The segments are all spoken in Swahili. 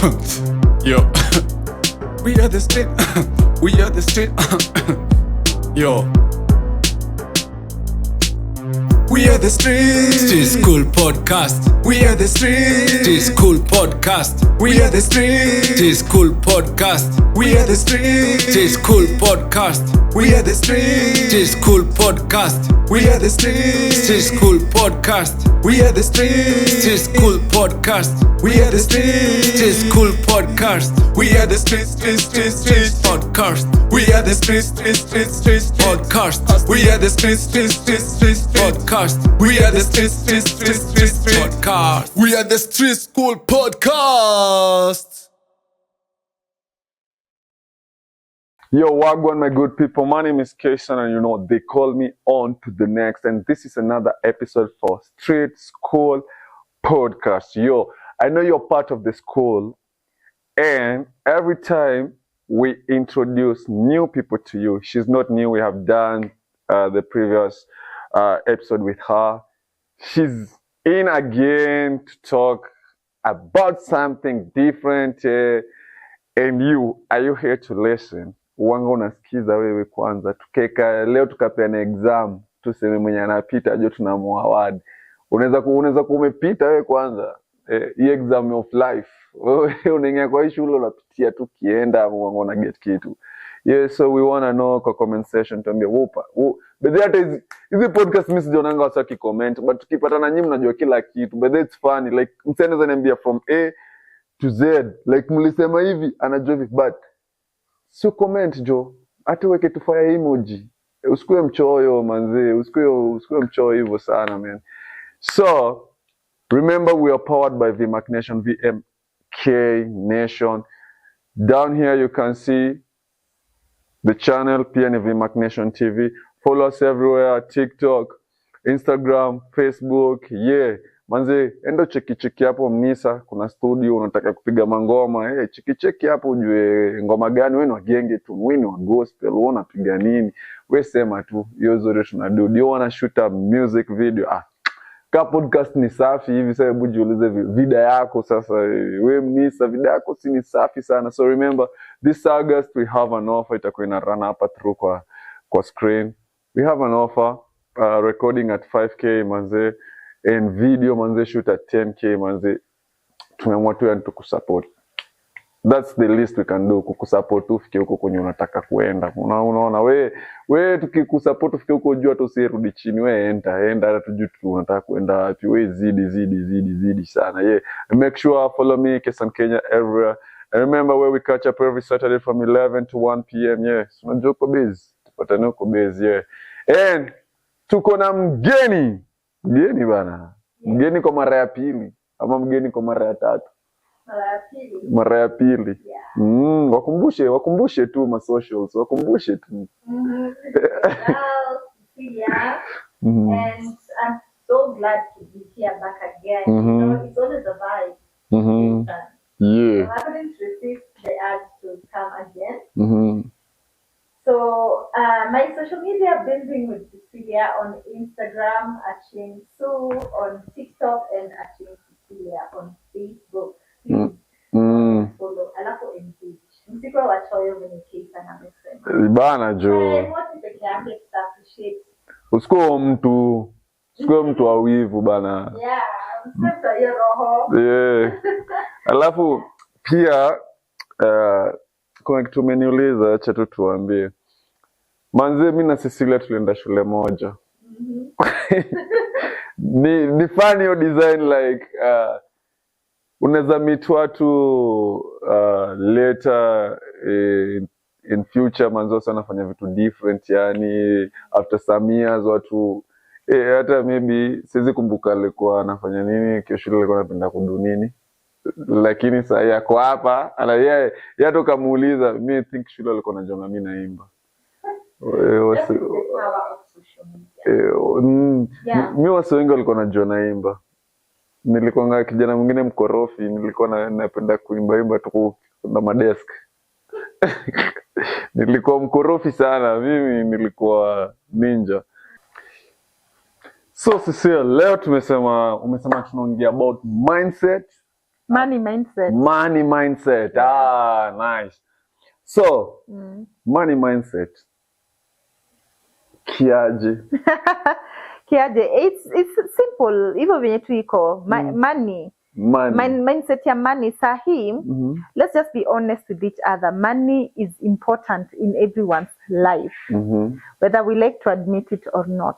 Yo. We are the street. We are the street. Yo. We are the street. Street School Podcast. We are the street. Street School Podcast. We are the street. Street School Podcast. We are the street. Street School Podcast. We are the street. Street School Podcast. We are the street. Street School Podcast. We are the street. Street School Podcast. We are the street. Street School Podcast. We are the street, street Podcast. We are the street, street Podcast. We are the street, street Podcast. We are the street, street Podcast. We are the Street School Podcast. Yo, wagwan, my good people. My name is Keshan, and you know they call me on to the next. And this is another episode for Street School Podcast. Yo, I know you're part of the school, and every time we introduce new people to you, she's not new. We have done the previous episode with her. She's in again to talk about something different. And are you here to listen? Uwanga unasikiza wewe kwanza. Tukeka leo tukapeana exam, tuseme mwenye anapita jo tunamu award. Unaweza umepita wewe kwanza. Hii exam of life. Wewe unaingia kwa shule unapitia tu kienda uwanga una get kitu. Yes, so we want to know kwa comment section tuambie wupa. But that is podcast mimi sijonanga wasaki comment, but tukipatana nyinyi mnajua kila kitu. But it's funny, like msende niambia from A to Z, like mlisema hivi anajua hivi, but sio comment jo, hata weke tu fire emoji. Usikue mchoyo manze, usikue mchoyo hivyo sana man. So remember, we are powered by VMAC Nation, VMK Nation. Down here you can see the channel PN VMAC Nation TV. Follow us everywhere, TikTok, Instagram, Facebook. Yeah, manze, endo cheki hapo Mnisa, kuna studio unataka kupiga mangoma. Cheki hapo ujue ngoma gani, wewe ni wagenge tu, wewe ni wa gospel, wewe unapiga nini? Wewe sema tu, hiyo zote tunado. Do you wanna shoot a music video? Ka podcast ni safi hivi sasa, hebu jiulize video yako sasa. Wewe Mnisa, video yako si ni safi sana. So remember, this August we have an offer. Itakuwa ina run hapa through kwa screen. We have an offer, recording at 5K manze, and video manze shoot at 10K manze. Tumeamua tu tukusupport. That's the least we can do, kukusupport ufike huko kwenye unataka kuenda. Unaona wewe tukikusupport ufike huko, jua tu usirudi chini, wewe enda hata tujue unataka kuenda wapi. Wewe zidi sana. Yeah, make sure follow me Keshan Kenya everywhere. And remember where we catch up every Saturday from 11 to 1 p.m. Yeah, unajua uko busy, tupatane uko busy. Yeah, and tuko na mgeni bana. Mgeni kwa mara ya pili ama mgeni kwa mara ya tatu? Mara ya pili. Yeah. Wakumbushe tu ma socials, wakumbushe tu. And I'm so glad to be here back again. You know, it's always a vibe. Yeah. I haven't received the urge to come again. So my social media building with Cecilia on Instagram, @Shinsu, on TikTok, and @Cecilia on Facebook. Follow. Alafu engage. Msiko wachoyo wenye kisa na message. Bana jo. What is exactly to appreciate? Usikuwa mtu wa wivu bana. Yeah, msiko hiyo roho. Yeah. Alafu pia kuna kitu umeniuliza, acha tu tuambie. Manze, mimi na Cecilia tulienda shule moja. Ni funny your design, like unaweza meet watu later in future, manzo sana nafanya vitu different, yani after some years watu hata maybe siwezi kumbuka alikuwa anafanya nini kesho, alikuwa anapenda kudu nini, lakini sasa yako hapa ana yeye tu kamuuliza, mimi think shule alikuwa anajua mimi naimba. Mimi watu wengi walikuwa wanajua naimba. Nilikuwa kijana mwingine mkorofi, nilikuwa napenda kuimba tu na madesk. Nilikuwa mkorofi sana, mimi nilikuwa ninja. So Cecilia, leo umesema tunaongea about mindset Money mindset. Money mindset. Ah, nice. So, money mindset. Kiaje. Kiaje, it's simple. Hivyo venye tu iko. Money. Mindset ya money sahi. Let's just be honest with each other. Money is important in everyone's life. Whether we like to admit it or not.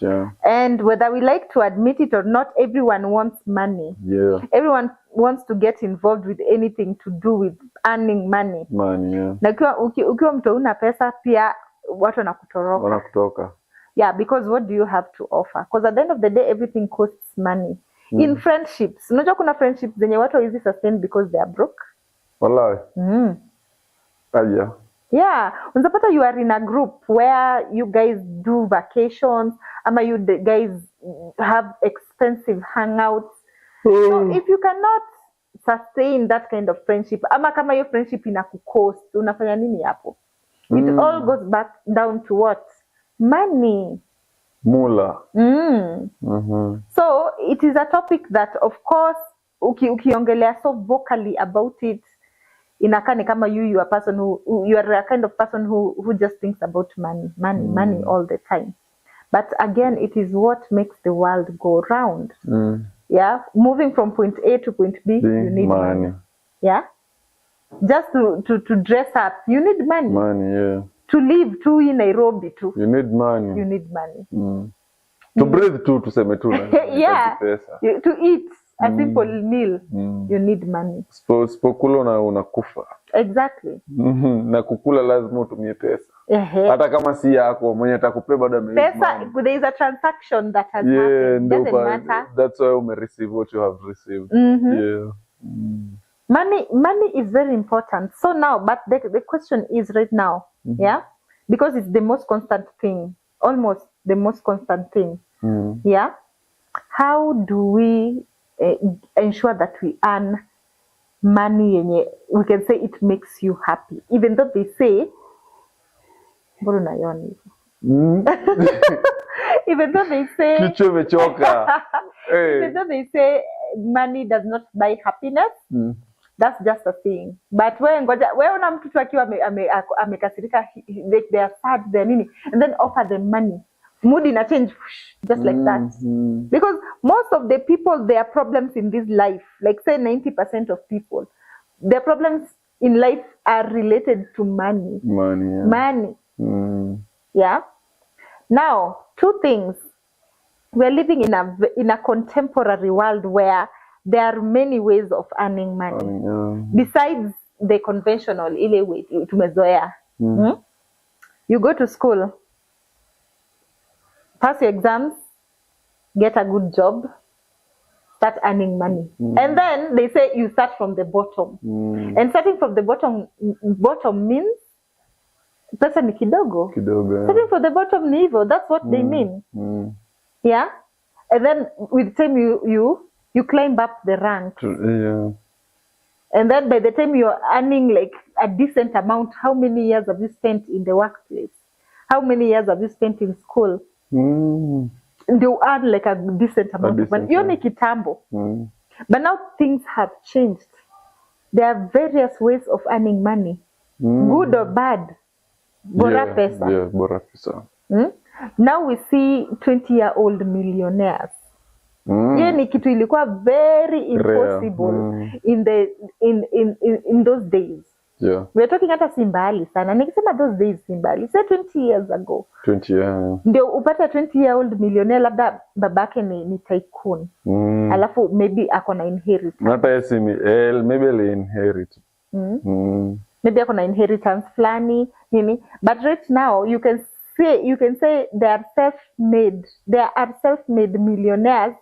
Yeah. And whether we like to admit it or not, everyone wants money. Yeah. Everyone wants to get involved with anything to do with earning money. Money, yeah. Na ukiwa mtu una pesa pia watu wanakutoroka. Wanakutoka. Yeah, because what do you have to offer? Because at the end of the day, everything costs money. In friendships, unajua kuna friendships zenye watu easy sustain because they are broke. Wallahi. Yeah. Yeah, unapata you are in a group where you guys do vacations, ama you guys have expensive hangouts. So if you cannot sustain that kind of friendship, ama kama your friendship inakucost, unafanya nini hapo? It all goes back down to what? Money. Mula. So it is a topic that, of course, ukiongelea so vocally about it, inakaa ni kama you are a person you are a kind of person who just thinks about money all the time. But again, it is what makes the world go round. Yeah, moving from point A to point B, you need money. Yeah, just to dress up, you need money. Money, yeah. To live too in Nairobi too, you need money. You need money. To breathe too, tuseme tu. Yeah, to eat a simple meal, you need money. Spokula unakufa. Exactly. Na kukula lazima utumie pesa. Hata kama si yako mwenye atakupea bado pesa, there is a transaction that has happened. Doesn't matter. That's why you receive what you have received. Yeah. Money is very important. So now, but the question is right now, yeah, because it's the most constant thing, almost the most constant thing. Yeah, how do we ensure that we earn money and we can say it makes you happy, even though they say even though they say even though they say money does not buy happiness, that's just a thing. But when una mtu tu akiwa amekasirika, they are sad, they nini, and then offer them money, mood ina change just like that. Because most of the people, their problems in this life, like say 90% of people, their problems in life are related to money. Money. Yeah. Now, two things. We're living in a contemporary world where there are many ways of earning money. Besides the conventional ile way tumezoea. You go to school, pass your exams, get a good job, start earning money. And then they say you start from the bottom. And starting from the bottom means pesa ni kidogo. Starting from the bottom ni hivyo, that's what they mean. Yeah? And then with time you climb up the ranks. Yeah. And then by the time you're earning like a decent amount, how many years have you spent in the workplace? How many years have you spent in school? You earn like a decent amount of money. Hiyo ni kitambo. But now things have changed. There are various ways of earning money. Good or bad. Bora pesa. Yeah, bora pesa. Now we see 20-year-old millionaires. Hiyo ni kitu ilikuwa very impossible in those days. Yeah. We're talking hata si mbali sana. Nikisema those days si mbali. Say 20 years ago. 20 years. Ndio upata 20-year-old millionaire, labda babake ni tycoon. Alafu maybe ako na inheritance. Not maybe they inherit. Maybe ako na inheritance flani nini. But right now you can say they are self-made. There are self-made millionaires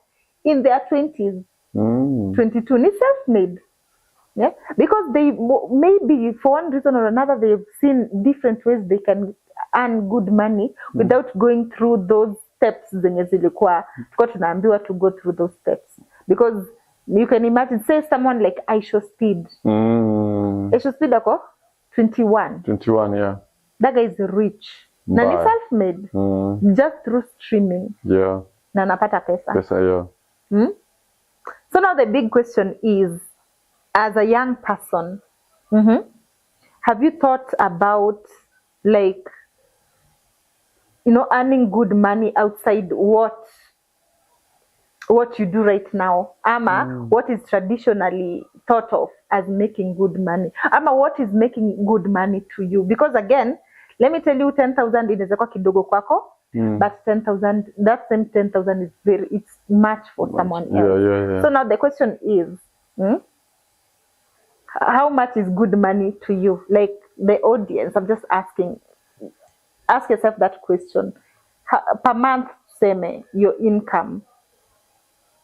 in their 20s. 22 ni self-made. Yeah, because they maybe for one reason or another they've seen different ways they can earn good money without going through those steps zenye zilikuwa tunaambiwa to go through those steps. Because you can imagine, say someone like Aisha Speed. Aisha Speed ako 21, yeah. That guy is rich. Na ni self-made. Just through streaming. Yeah. Na anapata pesa. Pesa, yeah. So now the big question is, as a young person, have you thought about like, you know, earning good money outside what you do right now? Ama what is traditionally thought of as making good money? Ama what is making good money to you? Because again, let me tell you, 10,000 inaweza kuwa kidogo kwako, but 10,000, that same 10,000 is it's much for someone else. Yeah. So now the question is, how much is good money to you? Like the audience, I'm just asking. Ask yourself that question. Per month, seme your income.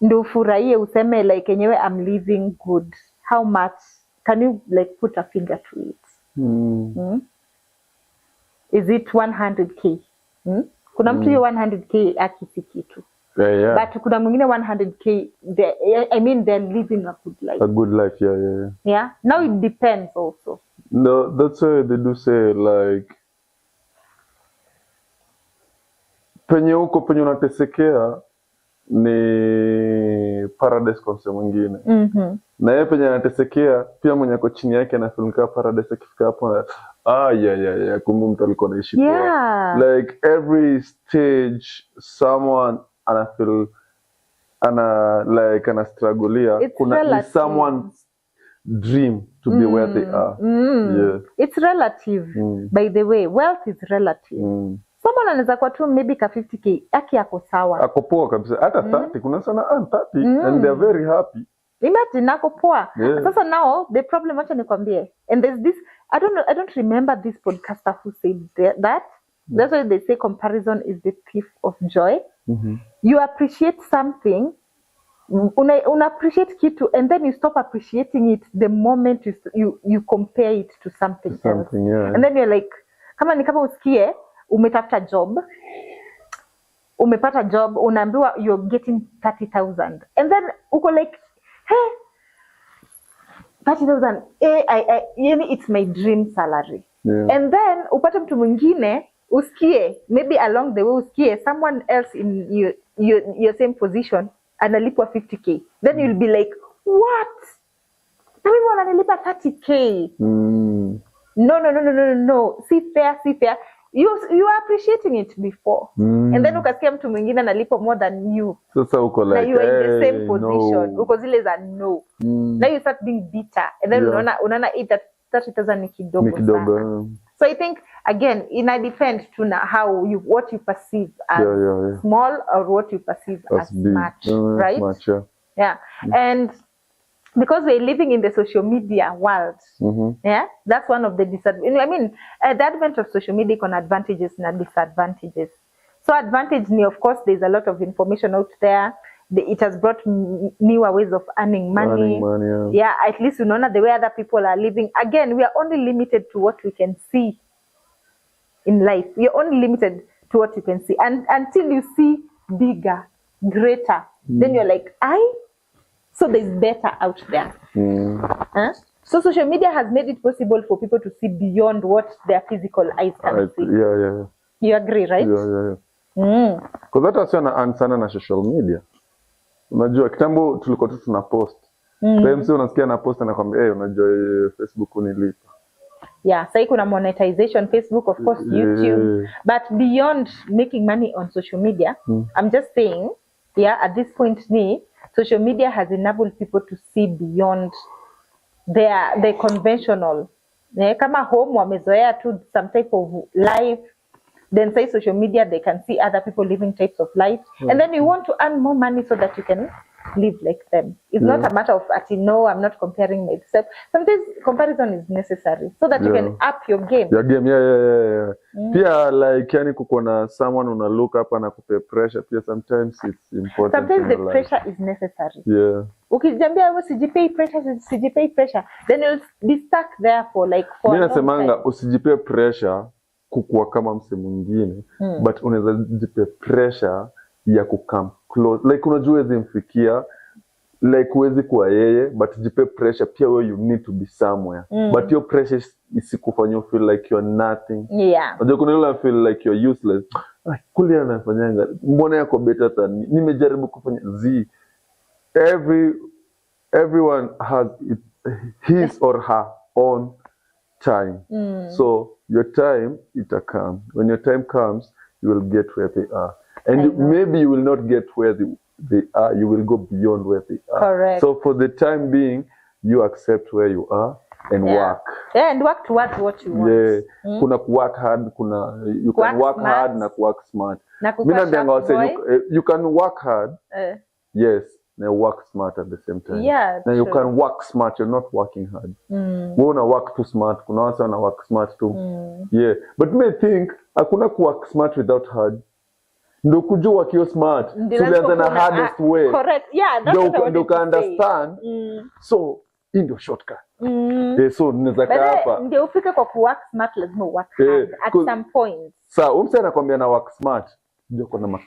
Ndio ufurahie useme like enyewe I'm living good. How much? Can you like put a finger to it? Is it 100k? Kuna mtu hiyo 100k akisi kitu. Yeah. But kuna mwingine 100k, they're living a good life. A good life, yeah. Yeah. Now it depends also. No, that's why they do say like penye unatesekea ni paradise kwa mse mwingine. Na yeye penye anatesekea pia mwenye ako chini yake na feel kama paradise akifika hapo yeah, kumbe mtu alikuwa anaishi poa. Like every stage someone ana feel ana struggleia kuna someone's dream to be where they are. Yeah. It's relative. By the way, wealth is relative. Someone anaweza kuwa tu maybe ka 50k aki ako sawa. Ako poa kabisa. Hata 30 kuna sana 30 and they are very happy. Imagine ako poa. Yeah. Sasa now the problem acha nikwambie. And there's this, I don't remember this podcaster who said that. That's why they say comparison is the thief of joy. You appreciate something, una appreciate kitu, and then you stop appreciating it the moment you compare it to something else. Yeah. And then you're like, kama usikie umetafuta job, umepata job, unaambiwa you're getting 30,000, and then uko like, hey, 30,000, yani it's my dream salary. Yeah. And then upate mtu mwingine usikie, maybe along the way usikie someone else in your same position analipwa 50k, then you'll be like, what? Na mimi wananilipa 30k. No, see fair. You are appreciating it before. And then ukasikia mtu mwingine analipa more than you. Sasa uko like, you are in the same position. No. Uko zile za no. Now you start being bitter. And then unaona 30,000 ni kidogo sana. So I think again, ina depend to how what you perceive as small or what you perceive as much, right? Much, yeah. And because we're living in the social media world, that's one of the disadvantages. I mean, the advent of social media can advantages and disadvantages. So advantage, of course, there's a lot of information out there. It has brought newer ways of earning money. Yeah, at least you know the way other people are living. Again, we are only limited to what we can see in life. We are only limited to what you can see. And until you see bigger, greater, then you're like, so there's better out there. So social media has made it possible for people to see beyond what their physical eyes can see. Yeah. You agree, right? Yeah. Because hata wasi wana sana na social media. Unajua kitambo tulikuwa tu tuna post. Sasa msi unasikia na post anakuambia unajua Facebook unilipa. Yeah, sasa kuna monetization, Facebook, of course, YouTube. But beyond making money on social media, I'm just saying, at this point, social media has enabled people to see beyond their conventional. Kama home wamezoea to some type of life, then say social media, they can see other people living types of life. And then you want to earn more money so that you can live like them. It's not a matter of, no, I'm not comparing myself. Sometimes comparison is necessary so that you can up your game. Your game, yeah. Pia like yani kuko na someone una look up and akupe pressure. Pia sometimes it's important. Sometimes the pressure is necessary. Yeah. Ukijambia wewe usijipei pressure, then you'll be stuck there for like for mimi nasemanga usijipee pressure kukua kama mse mwingine, but unaweza jipe pressure ya kukam close, like unajua huwezi mfikia, like huwezi kuwa yeye, but jipe pressure pia wewe you need to be somewhere, but your pressure isikufanye feel like you're nothing. Unajua kuna yule feel like you're useless, kule anafanyanga mbona yako better than me, nimejaribu kufanya everyone his or her own time. So your time it'll come. When your time comes, you will get where they are. And maybe you will not get where they are. You will go beyond where they are. Correct. So for the time being, you accept where you are and work. Yeah, and work towards what you want. Yeah. Kuna work hard, you can work hard na work smart. You can work hard, yes, and work smart at the same time. Yeah, now you can work smart, you're not working hard. You wanna work too smart, kuna watu wana work smart too. Yeah, but me think hakuna work smart without hard. Ndo kujua kio smart, tulianza na hardest way. Correct. Yeah, that's what I wanted to understand. So in ndio shortcut. So unaweza kaa hapa. Ndio ufike kwa work smart, lazima work hard at some point. Umse anakuambia na work smart. Ndio kuna ma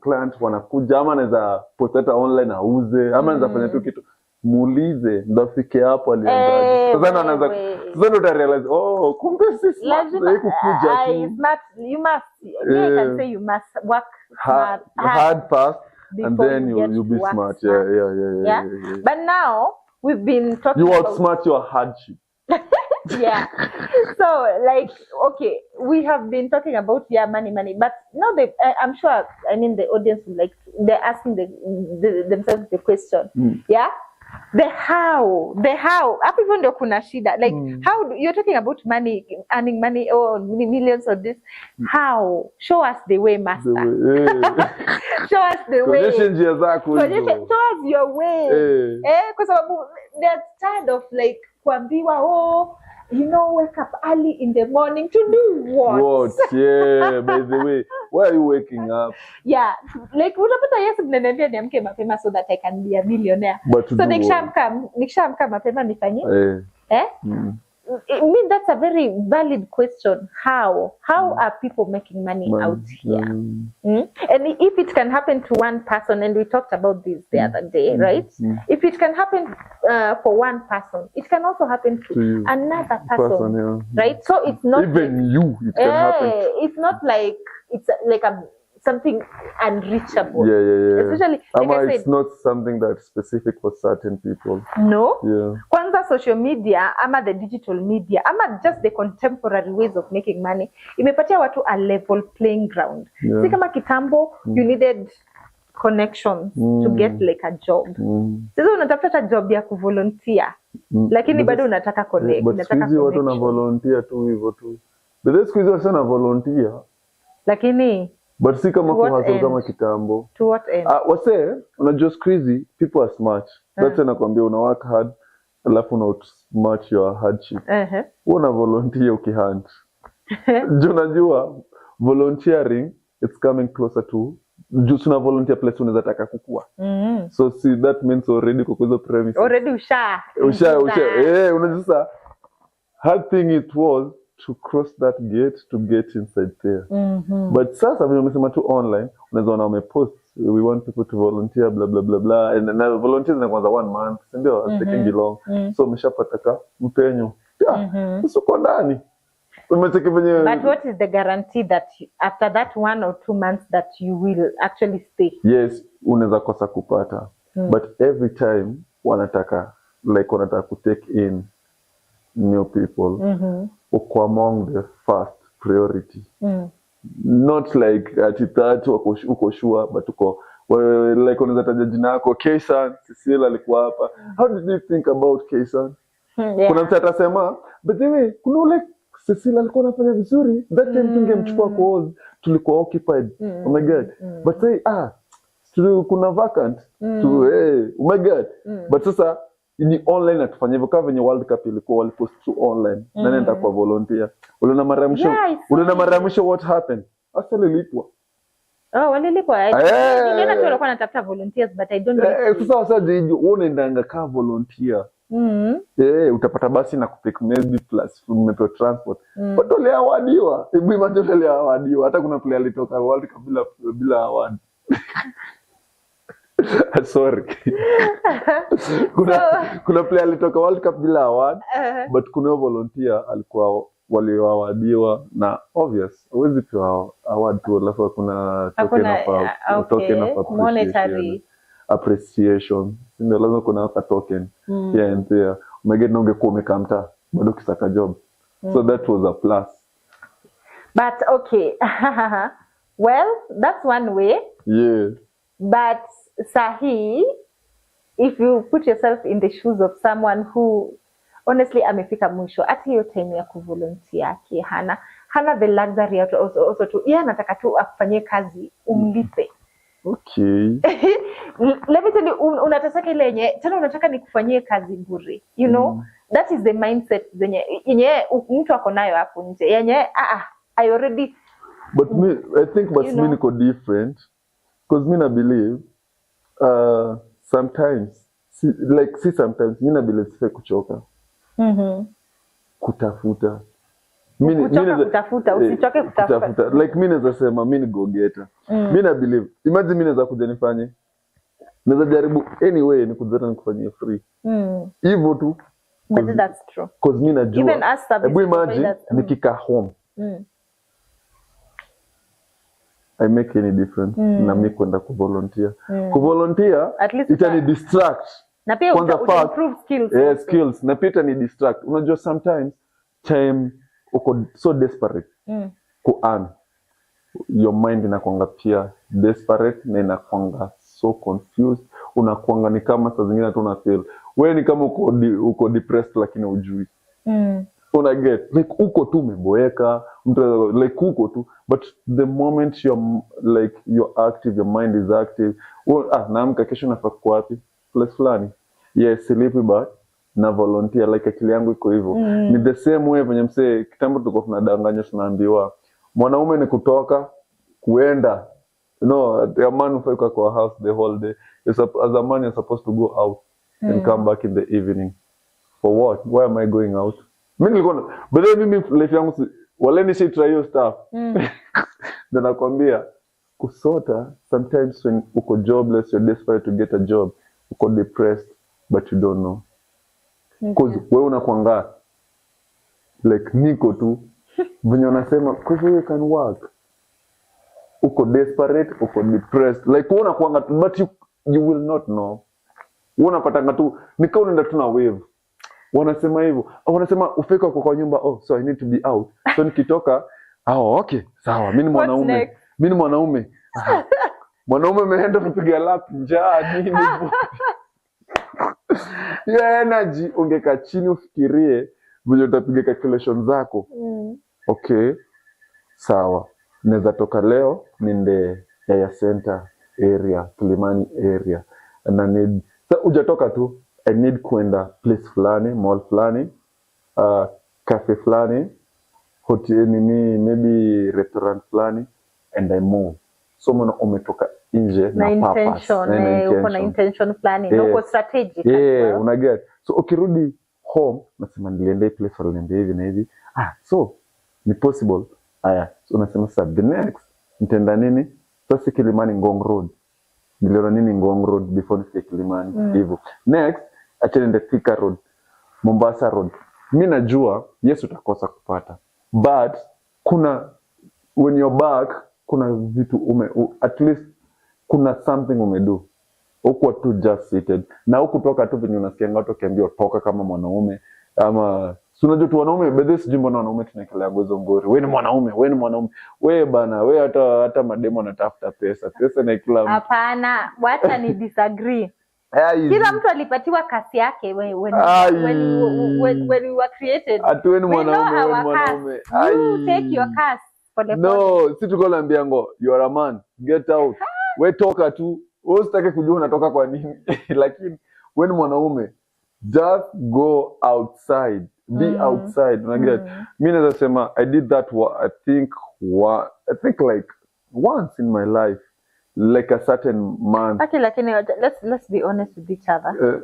client wanakuja, ama anaweza post online auze, ama anaweza fanya tu kitu. Muulize ndo afike hapo alianzaje. Sasa anaanza ndo utarealize kumbe si smart kukuja tu. Smart, you must, I can say you must work hard first and then you'll be smart. Yeah. But now we've been talking you outsmart your hardship. Yeah. So like, okay, we have been talking about money, but now I'm sure, I mean, the audience will they're asking themselves the question. Yeah. The how. Hapo hivyo ndio kuna shida. Like how you're talking about money, earning money or millions or this. How? Show us the way, master. Show us the way. Show us your way. Kwa sababu they're tired of like kuambiwa wake up early in the morning to do what? Yeah, by the way, why are you waking up? Yeah, like unapata Yesu mnaniambia niamke mapema so that I can be a millionaire. So nikishaamka mapema nifanye? I mean, that's a very valid question. How are people making money out here? And if it can happen to one person, and we talked about this the other day, right? If it can happen for one person, it can also happen to another person, right? So it's not even you. It can happen. It's not like it's like something unreachable. Yeah. Especially, like I said, it's not something that's specific for certain people. No. Yeah. Kwanza social media, ama the digital media, ama just the contemporary ways of making money, imepatia watu a level playing ground. Si kama kitambo, you needed connections to get like a job. Sasa unatafuta job ya kuvolunteer. Lakini bado unataka connect, unataka connection. Watu na volunteer tu hivyo tu. But siku hizi watu na volunteer. Lakini but si kama kuhasol kama kitambo. To what end? Wase, unajua crazy, people are smart. That's why nakwambia una work hard, alafu una outsmart your hardship. Una volunteer ukihunt. Unajua volunteering, it's coming closer to just una volunteer place unaweza taka kukua. So see, that means already kukuza premise. Already usha. Unajua hard thing it was to cross that gate to get inside there. But sasa vile umesema tu online, unaweza ona umepost, we want people to volunteer blah blah blah blah, and then volunteers na kwanza 1 month, ndio taking long. So umeshapata ka mpenyo. Sio kwa ndani. Umeteke venye. But what is the guarantee that after that 1 or 2 months that you will actually stay? Yes, unaweza kosa kupata. But every time wanataka to take in new people. Uko among the first priority. Not like atitatu uko sure, but uko like unaweza taja jina yako Kaysan, Cecile alikuwa hapa. How did you think about Kaysan? Kuna mtu atasema, but anyway, kuna ule Cecile alikuwa anafanya vizuri, that time tungemchukua cause tulikuwa occupied. Oh my god. But say kuna vacant oh my god. But sasa ni online atufanya hivyo kama venye World Cup ilikuwa walipost tu online. Nani atakuwa volunteer? Uliona mara mwisho what happened? Asali lipwa. Walilipwa. Niliona tu walikuwa wanatafuta volunteers, but I don't know. Sasa unaendanga kama volunteer. Utapata basi na kupick maybe plus umepewa transport. But ole awadiwa. Hebu imagine ole awadiwa. Hata kuna player alitoka World Cup bila award. Sorry. kuna player alitoka World Cup bila award, but kuna volunteer alikuwa waliowadiwa na obvious. Huwezi pewa award tu alafu kuna token of monetary appreciation. Ndio lazima kuna token here and there. Maget na ungekuwa umekamta bado kisaka job. So that was a plus. But okay. Well, that's one way. Yeah. But sahi, if you put yourself in the shoes of someone who honestly amefika mwisho, hata hiyo time ya kuvolunteer yake hana the luxury also to yeye anataka tu akufanyie kazi umlipe. Okay. Let me tell you, unataka ile yenye tena unataka nikufanyie kazi bure. You know, that is the mindset yenye mtu ako nayo hapo nje. Yenye I already. But me, I think but me niko different, because me na believe sometimes sometimes me na believe sifai kuchoka. Kutafuta. Kutafuta, usichoke kutafuta. Like mimi naweza sema mimi ni go getter. Mimi na believe. Imagine mimi naweza kuja nifanye. Naweza jaribu anyway nikuzeta nikufanyie free. Hivyo tu. But that's true. Because mimi najua. Even us service. Hebu imagine nikika home. I make any difference na mimi kwenda kuvolunteer. Kuvolunteer itani distract. Na pia improve skills. Skills. Na pia itani distract. Unajua sometimes time uko so desperate ku earn, your mind inakuanga pia desperate na inakuanga so confused, unakuanga ni kama saa zingine tu una feel wewe ni kama uko depressed lakini hujui. Una get like uko tu umeboeka, like uko tu, but the moment you're active, your mind is active. Naamka kesho nafaa kwa wapi place fulani, yes sleepy but na volunteer, like akili yangu iko hivyo. Ni the same way venye msee kitambo tulikuwa tunadanganya tunaambiwa mwanaume ni kutoka kuenda, you know, a man ufika kwa house the whole day. As a man you're supposed to go out and come back in the evening. For what? Why am I going out? Mimi nilikuwa but then mimi life yangu wale ni si try your stuff. Then nakwambia kusota sometimes when uko jobless, you're desperate to get a job, uko depressed but you don't know. Because wewe unakuanga like niko tu venye unasema because you can work, uko desperate, uko depressed, like wewe unakuanga tu but you will not know. Wewe unapatanga tu nikao unaenda tu na wave. Wanasema hivyo, wanasema ufika kwa nyumba, so I need to be out, so nikitoka okay sawa, mimi ni mwanaume mwanaume ameenda kupiga lap njaa nini. Your energy ungeka chini ufikirie vile utapiga calculation zako. Okay sawa, naweza toka leo niende Yaya Center area, Kilimani area, na need hujatoka tu, I need kwenda place fulani, mall fulani, cafe fulani, hotel nini, maybe restaurant fulani, and I move. So mwana umetoka nje na intention, uko na intention fulani, na uko strategic. Una get. So ukirudi home nasema nilienda place fulani hivi na hivi. So ni possible. So unasema sasa the next nitaenda nini? Sasa Kilimani Ngong Road. Niliona nini Ngong Road before nifike Kilimani hivyo. Next achende Thika Road, Mombasa Road. Mimi najua yes utakosa kupata, but kuna when you're back kuna vitu at least kuna something umedo. Uko tu just seated na ukutoka tu venye unasikia watu wakiambia toka kama mwanaume, ama si unajua tu wanaume bedhes jimbo na wanaume tunakelea gozo ngori, wewe ni mwanaume wewe bana, wewe hata mademo anatafuta pesa na kila. Hapana, wacha ni disagree. Kila mtu alipatiwa kasi yake when we were created. Atueni mwanaume. You take your cast for the no, si tuko naambia you are a man, get out. We toka tu, usitake kujua unatoka kwa nini. Lakini wewe ni mwanaume, just go outside, be outside. Unaget? Mimi naweza sema I did that I think like once in my life. Like a certain month. Okay, lakini let's be honest with each other.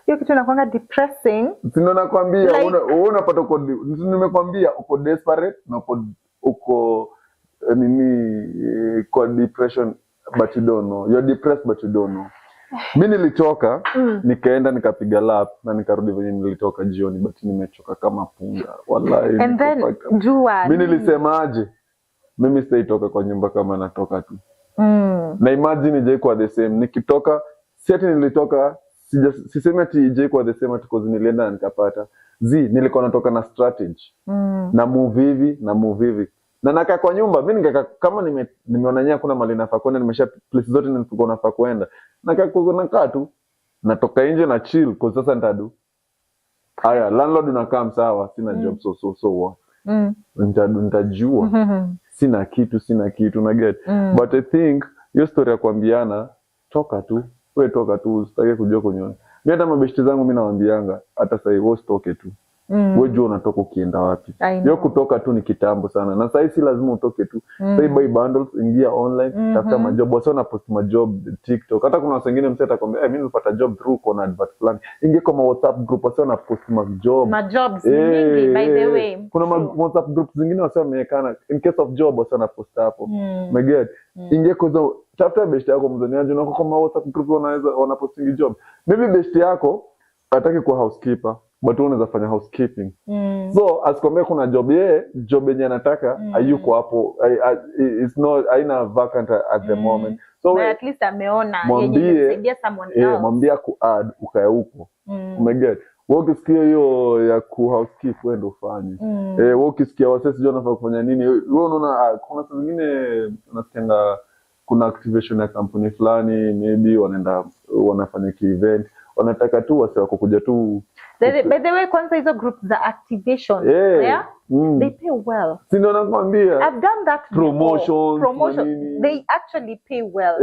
Hiyo kitu inakuanga depressing. Sino nakwambia unapata nimekwambia uko desperate na uko nini kwa depression but you don't know. You're depressed but you don't know. Mimi nilitoka nikaenda nikapiga lap na nikarudi venye nilitoka jioni but nimechoka kama punda. Wallahi. And then jua. Mimi nilisemaje? Mimi sitaitoka kwa nyumba kama natoka tu. Na imagine je kwa the same. Nikitoka, si ati nilitoka sisemi ati ije kwa the same ati cause nilienda nikapata. Nilikuwa natoka na strategy. Na move hivi. Na nakaa kwa nyumba, mimi ningekaa kama nimeona nyanya kuna mali nafaa kwenda, nimesha place zote nilikuwa nafaa kwenda. Nakaa tu. Natoka nje na chill kwa sasa nitadu. Haya, landlord unakaa sawa, sina job so what. Nitajua. Sina kitu na get. But I think hiyo story ya kuambiana toka tu. Wewe toka tu, usitake kujua kwenye. Mimi hata mabeshte zangu mimi nawaambianga hata sasa wewe usitoke tu. Wewe jua unatoka ukienda wapi. Hiyo kutoka tu ni kitambo sana. Na sasa si lazima utoke tu. Sasa buy bundles, ingia online, tafuta majob. Wasa na post majob TikTok. Hata kuna wengine mseta akwambia, mimi nilipata job through kwa advert plan. Ingia kwa WhatsApp group, wasa na post majob. Majobs nyingi by the way. Kuna WhatsApp groups zingine wasa wamewekana in case of job wasa na post hapo. Umeget? Ingia kwa tafuta best yako mzaniaje na kwa WhatsApp group wana posting job. Maybe best yako hataki kwa housekeeper. But unaweza fanya housekeeping. So asikwambia kuna job yenye anataka hayuko hapo, it's not haina vacant at the moment. So at least ameona yenye inasaidia someone else. Mwambie ku-add ukae huko. Umeget? Wewe ukisikia hiyo ya ku-housekeep wewe ndio ufanye. Wewe ukisikia wase sijui wanafaa kufanya nini, wewe unaona kuna saa zingine unasikianga kuna activation ya kampuni fulani, maybe wanafanya event, wanataka tu wase wako kuja tu. By the way, kwanza hizo groups za activation, they pay well. Si ndio nakwambia. I've done that promotion. They actually pay well.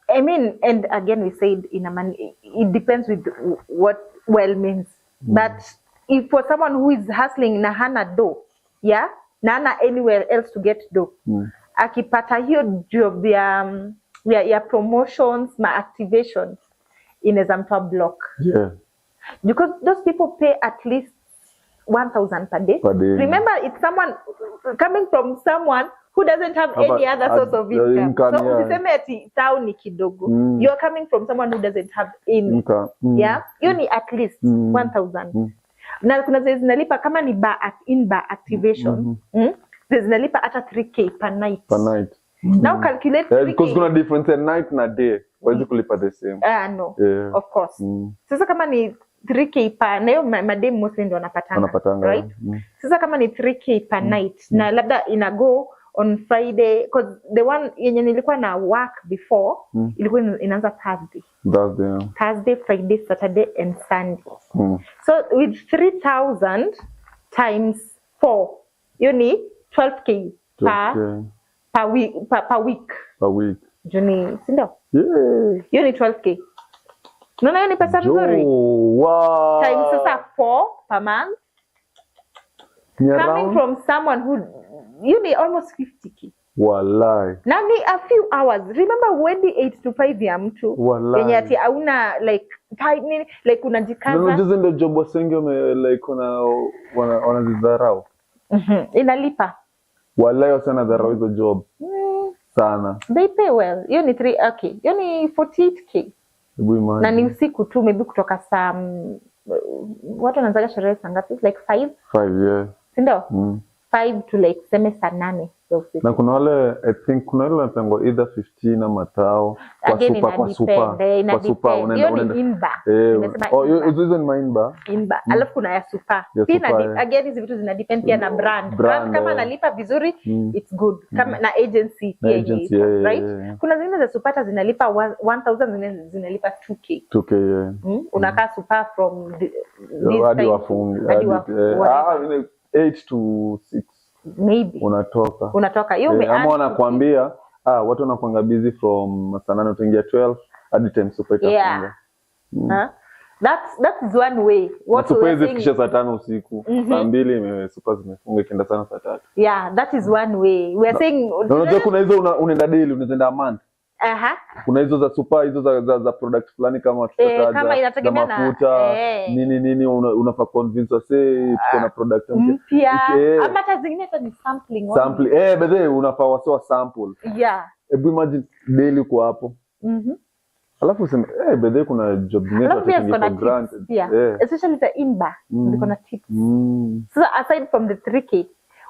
I mean, and again we said it depends with what well means. But if for someone who is hustling na hana do, na hana anywhere else to get do, akipata hiyo job ya promotions, ma activations, inaweza mtoa block. Because those people pay at least 1,000 per day. Remember, it's someone coming from someone who doesn't have any other source of income. So usiseme ati town ni kidogo. You're coming from someone who doesn't have any income. You need at least 1,000. Na kuna zinalipa kama ni in-bar activation. Zinalipa hata 3K per night. Now calculate 3K. Because kuna difference at night na day. Wezi kulipa the same. No. Of course. Sasa kama ni 3K per na hiyo madem mostly ndio wanapatanga, right? Sasa kama ni 3K per night na labda ina go on Friday, because the one yenye nilikuwa na work before ilikuwa inaanza Thursday, Friday, Saturday and Sunday. So with 3,000 times 4, you need 12K per week. Juni, sindo? Hiyo ni 12K. Unaona hiyo ni pesa nzuri. Wow. Times sasa 4 per month. Coming from someone who you need almost 50K. Wallahi. Na ni a few hours. Remember when the 8 to 5 ya mtu. Yenye ati hauna like unajikaza. No, just in the job wasengi like wanazidharau. Inalipa. Wallahi wasana dharau hizo job. Sana. They pay well. Hiyo ni 3, hiyo ni 48K. Na ni usiku tu, maybe kutoka saa watu wanaanza sherehe saa ngapi? Like 5? Sindio? 5 to like seme saa 8 za usiku. Na kuna wale, I think kuna wale wanapengwa either 15 ama tao kwa super. Hiyo ni inba. Hizo ni mainba. Inba. Alafu kuna ya super. Pia again hizi vitu zinadepend pia na brand. Brand kama analipa vizuri, it's good. Kama na agency pia right? Kuna zingine za super zinalipa 1,000, zingine zinalipa 2K. Unakaa super from this hadi wafungi. 8 to 6 maybe unatoka hiyo ama wanakuambia watu wanakuanga busy from saa 8 utaingia 12 hadi time super itafunga. That's one way. What super is kisha saa 5 usiku, saa 2 super zimefunga kienda sana saa 3. That is one way. We are saying unajua kuna hizo unaenda daily, unaenda a month. Kuna hizo za super, hizo za product fulani kama tutataja kama inategemea na mafuta nini unafaa convince wase tuko na product mpya ama hata zingine hata ni sampling bedhe unafaa wase sample. Hebu imagine daily kwa hapo. Alafu useme bedhe kuna job nyingine for granted. Especially the inba, kuna tips. So aside from the 3K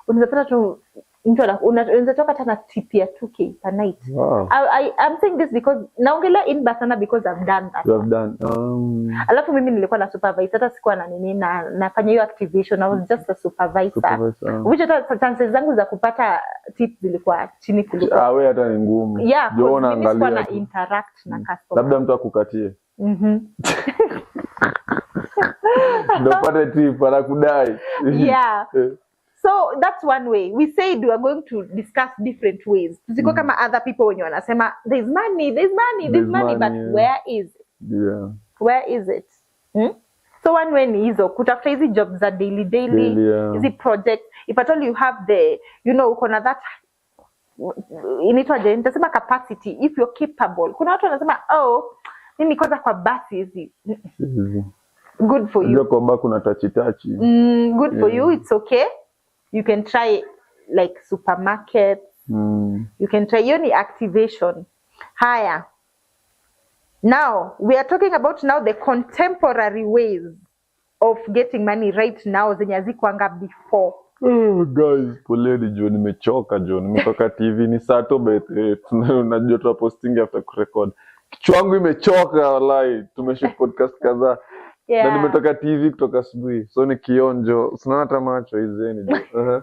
unaweza tu unaweza toka hata na tip ya 2k per night. Wow. I'm saying this because naongelea in Basana because I've done that. You have done. Alafu mimi nilikuwa na supervisor, hata sikuwa na nini na nafanya hiyo activation. I was just a supervisor. Which hata chances zangu za kupata tips zilikuwa chini kuliko. Wewe hata ni ngumu. Yeah, mimi sikuwa na interact na customer. Labda mtu akukatie. Ndio pate tip anakudai. Yeah. So that's one way. We said we are going to discuss different ways. Tusiko kama other people when you wanasema there's money, but yeah. where is it? Yeah. Where is it? So one way ni hizo kutafuta hizi jobs za daily hizi projects. If at all you have the uko na that inaitwaje, nitasema capacity, if you're capable. Kuna watu wanasema mimi kwanza kwa basi hizi. Good for you. Ndio kwa kuna touch. Good for you, it's okay. You can try like supermarket. You can try any activation. Higher. Now, we are talking about now the contemporary ways of getting money right now zenye hazikuanga before. Guys, poleni jo, nimechoka jo, nimetoka TV ni saa to unajua tu posting after kurecord. Kichwa changu imechoka wallahi, tumeshoot podcast kadhaa. Yeah. Na nimetoka TV kutoka asubuhi. So ni kionjo, unaona hata macho hizeni jo.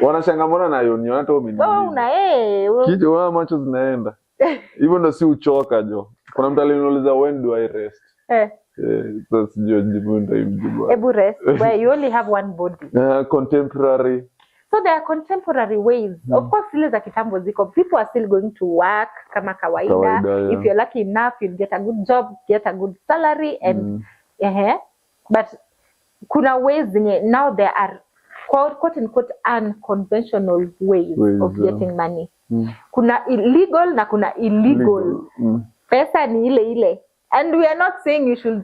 Wanashangamana na yoni, hata wameniuliza. Kicho wana macho zinaenda. Hivyo ndo si uchoka jo. Kuna mtu aliniuliza when do I rest? That's jibu ndio imjibu. Ebu rest, where you only have one body. Contemporary. So there are contemporary ways. Of course, zile za kitambo ziko. People are still going to work kama kawaida. Yeah. If you're lucky enough, you'll get a good job, get a good salary, and but kuna ways now there are quote unquote unconventional ways of getting money. Kuna illegal na kuna illegal. Pesa ni ile. And we are not saying you should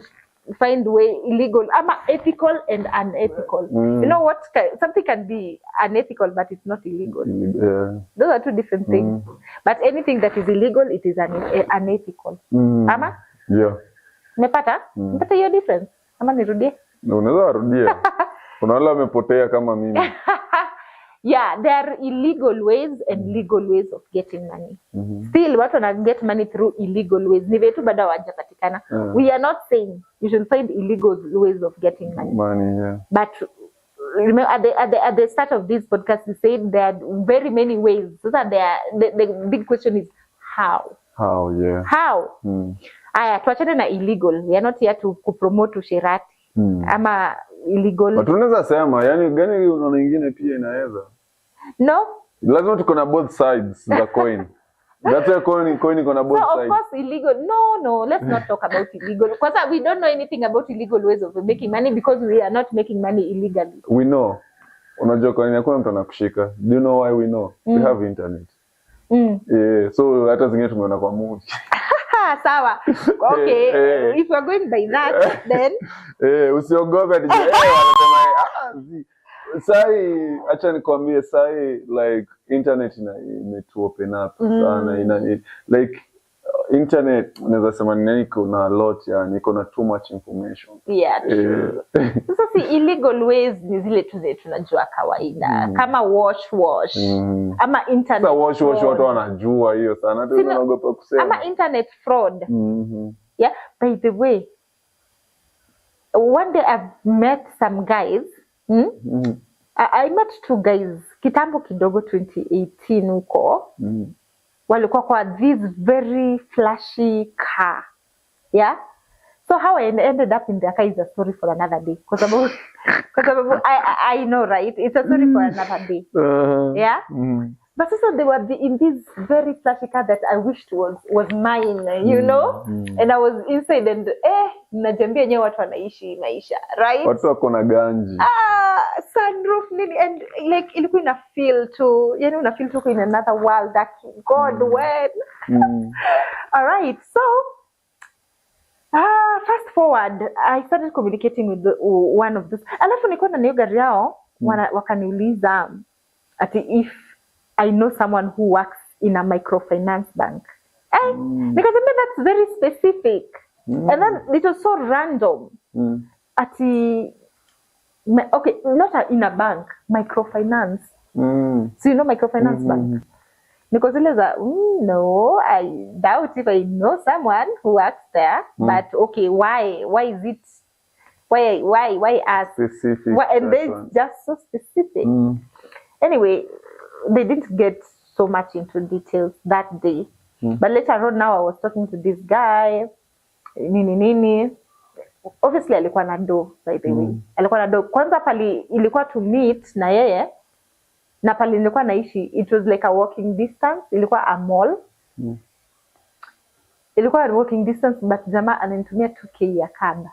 find way illegal. Ama ethical and unethical. You know what? Something can be unethical, but it's not illegal. Yeah. Those are two different things. But anything that is illegal, it is unethical. Ama? Yeah. Umepata? Umepata hiyo difference? Ama nirudie? Unaweza rudia. Kuna wale wamepotea kama mimi. Yeah, there are illegal ways and legal ways of getting money. Still, watu wana get money through illegal ways. Ni vetu bado hawajapatikana. We are not saying you should find illegal ways of getting money. Yeah. But remember, at the start of this podcast, we said there are very many ways. So that the big question is how. How, yeah. How? Aya, tuachane na illegal. We are not here to promote usherati. Ama illegal. But unaweza sema, yani gani unaona nyingine pia inaweza? No. Lazima tuko na both sides the coin. That's why coin iko na both sides. So of course illegal. No, let's not talk about illegal. Because we don't know anything about illegal ways of making money because we are not making money illegally. We know. Unajua kwa nini hakuna mtu anakushika? Do you know why we know? We have internet. Yeah, so hata zingine tumeona kwa movie. Sawa. Okay. If we are going by that, then usiogope ati wanasema sai, acha nikwambie sai like internet imetu open up sana like internet unaweza sema nini, kuna a lot yani, iko na too much information. Yeah. Sasa si illegal ways ni zile tu zetu tunajua kawaida kama wash ama internet. Sasa wash watu wanajua hiyo sana, hata unaogopa kusema. Ama internet fraud. Yeah, by the way, one day I've met some guys. I met two guys kitambo kidogo 2018 huko. Walikuwa kwa this very flashy car. Yeah. So how I ended up in their car is a story for another day. Because I know, right? It's a story for another day. Yeah. But also they were in this very flashy car that I wished was mine, you know? And I was inside and najambia yenyewe watu wanaishi maisha, right? Watu wako na ganji. Sunroof nini, and like ilikuwa ina feel to, yani una feel to in another world that God when. All right. So fast forward, I started communicating with one of those. Alafu nilikuwa na gari yao, wakaniuliza ati if I know someone who works in a microfinance bank. Because I mean that's very specific. And then it was so random. Ati okay, not in a bank, microfinance. So you know microfinance bank. Niko zile za no, I doubt if I know someone who works there. But okay, why is it? Why ask? Specific. And they're just so specific. Anyway, they didn't get so much into details that day. But later on, now I was talking to this guy. Nini. Obviously, alikuwa na do, by the way. Alikuwa na do. Kwanza pali ilikuwa to meet na yeye. Na pali nilikuwa naishi, it was like a walking distance. Ilikuwa a mall. Ilikuwa a walking distance, but jamaa ananitumia 2K ya kanda.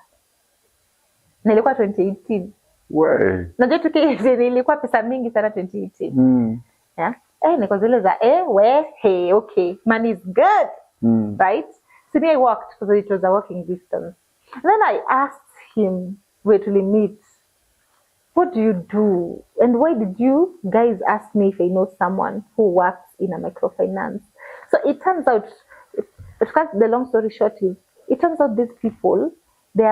Na ilikuwa 2018. Wey. Najua 2K ilikuwa pesa mingi sana 2018. Yeah. Niko zile za hey, okay, money is good. Right? So I walked because it was a walking distance. And then I asked him, where to meet? What do you do? And why did you guys ask me if I know someone who works in a microfinance? So it turns out, to cut the long story short is, it turns out these people, they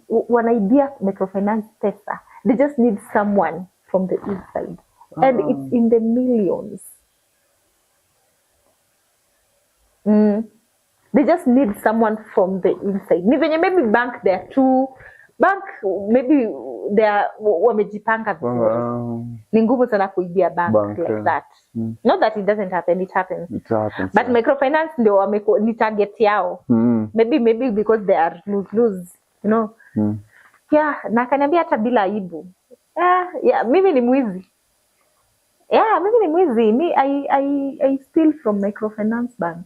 one idea microfinance pesa. They just need someone from the inside. And it's in the millions. They just need someone from the inside. Maybe bank there too. Bank maybe they are wamejipanga vizuri. Ni ngumu sana kuibia bank like that. Not that it doesn't happen, it happens. It happens. But microfinance ndio ni target yao. Maybe because they are lose, you know. Yeah, na kaniambia hata bila aibu. Mimi ni mwizi. Mimi ni mwizi. I steal from microfinance bank.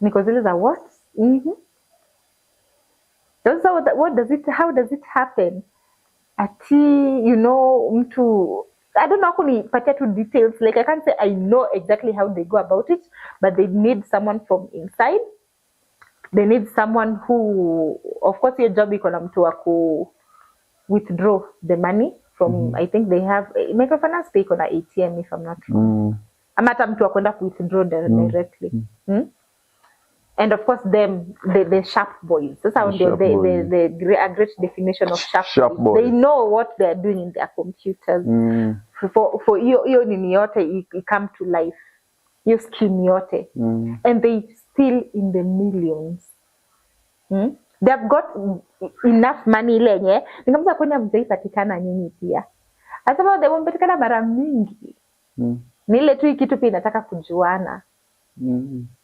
Niko zile za what? How does it happen? Ati, you know, I don't know kunipatia tu details. Like I can't say I know exactly how they go about it, but they need someone from inside. They need someone who, of course, your job iko na mtu wa ku withdraw the money from, I think they have, microfinance pay iko na ATM if I'm not wrong. Ama hata mtu wa kwenda ku withdraw directly. And of course, the sharp boys. That's how a great definition of sharp boys. They know what they're doing in their computers. For hiyo nini yote come to life. Hiyo scheme yote. And they still in the millions. They've got enough money ile yenye. Ningamza kwenda mzaipatikana nyinyi pia. Asema they wamepatikana mara mingi. Ni ile tu kitu pia inataka kujuana.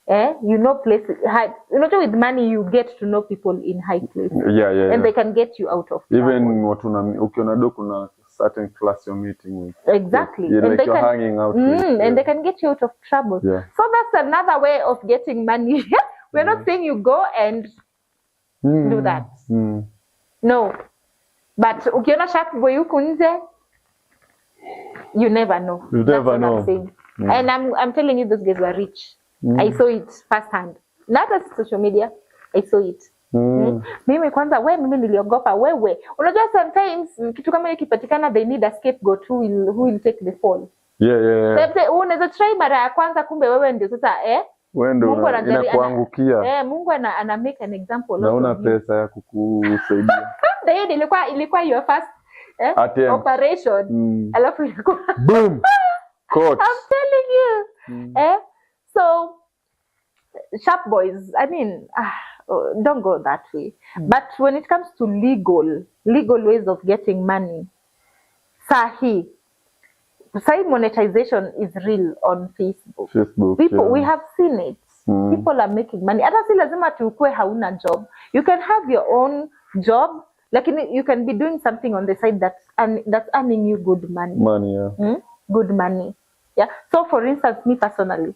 You know places high, you know, with money you get to know people in high places. And they can get you out of trouble. Even ukiona do kuna certain class you're meeting with. Exactly. And like you're hanging out with. And they can get you out of trouble. So that's another way of getting money. We're not saying you go and do that. No. But ukiona sharp boy huku nje, you never know. You never know. I'm saying. And I'm telling you, those guys were rich. I saw it firsthand. Not as social media, I saw it. Mimi kwanza mimi niliogopa wewe. Unajua sometimes kitu kama hiyo kipatikana, they need a scapegoat who will take the fall. Unaweza try mara ya kwanza, kumbe wewe ndio sasa Mungu inakuangukia. Mungu ana make an example. Na una pesa ya kukusaidia. Ndio ilikuwa your first operation. Alafu ilikuwa boom. Caught. I'm telling you. So, sharp boys, I mean, don't go that way. But when it comes to legal ways of getting money, sahi monetization is real on Facebook. People, we have seen it. People are making money. Hata si lazima tukue hauna job. You can have your own job, lakini you can be doing something on the side that's earning you good money. Good money. Yeah. So, for instance, me personally,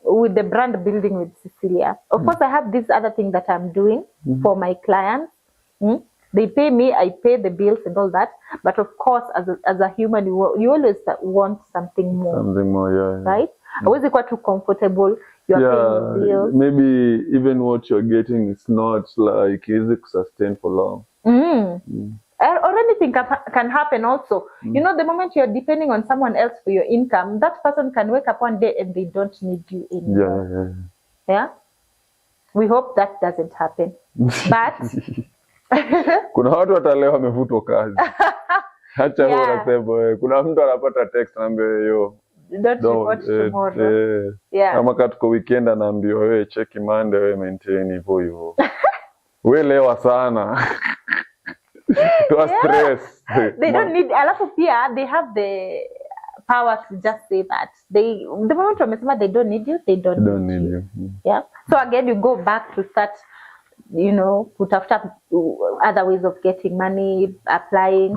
with the brand building with Cecilia, of course, I have this other thing that I'm doing for my clients. They pay me, I pay the bills and all that. But of course, as a human, you always want something more. Something more, right? Always quite too comfortable. You are paying bills. Maybe even what you're getting is not like easy to sustain for long. Or anything can happen also. You know, the moment you're depending on someone else for your income, that person can wake up one day and they don't need you anymore. Yeah? We hope that doesn't happen. But kuna watu hata leo wamevutwa kazi. Acha wewe unasema kuna mtu anapata text anaambia yo Don't report tomorrow. Yeah. Kama katuko weekend anaambiwa wewe check Monday wewe maintain hivyo. Wewe lewa sana. To stress. They don't need alafu pia they have the power to just say that. The moment wamesema they don't need you, they don't need you. Yeah. So again you go back to start kutafuta other ways of getting money, applying,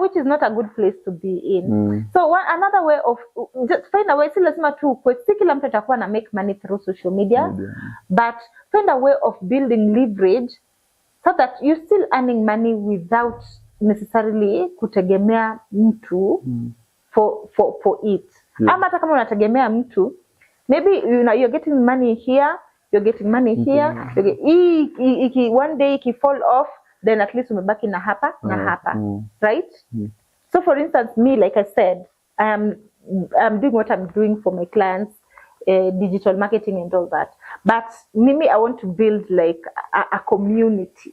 which is not a good place to be in. So another way of just find a way, si lazima tu si kila mtu atakuwa na make money through social media, but find a way of building leverage so that you're still earning money without necessarily kutegemea mtu for it. Ama hata kama unategemea mtu, maybe you're getting money here, you're getting money here. One day if fall off, then at least umebaki na hapa na hapa, right? So for instance, me, like I said, I'm doing what I'm doing for my clients, digital marketing and all that. But mimi, I want to build like a community,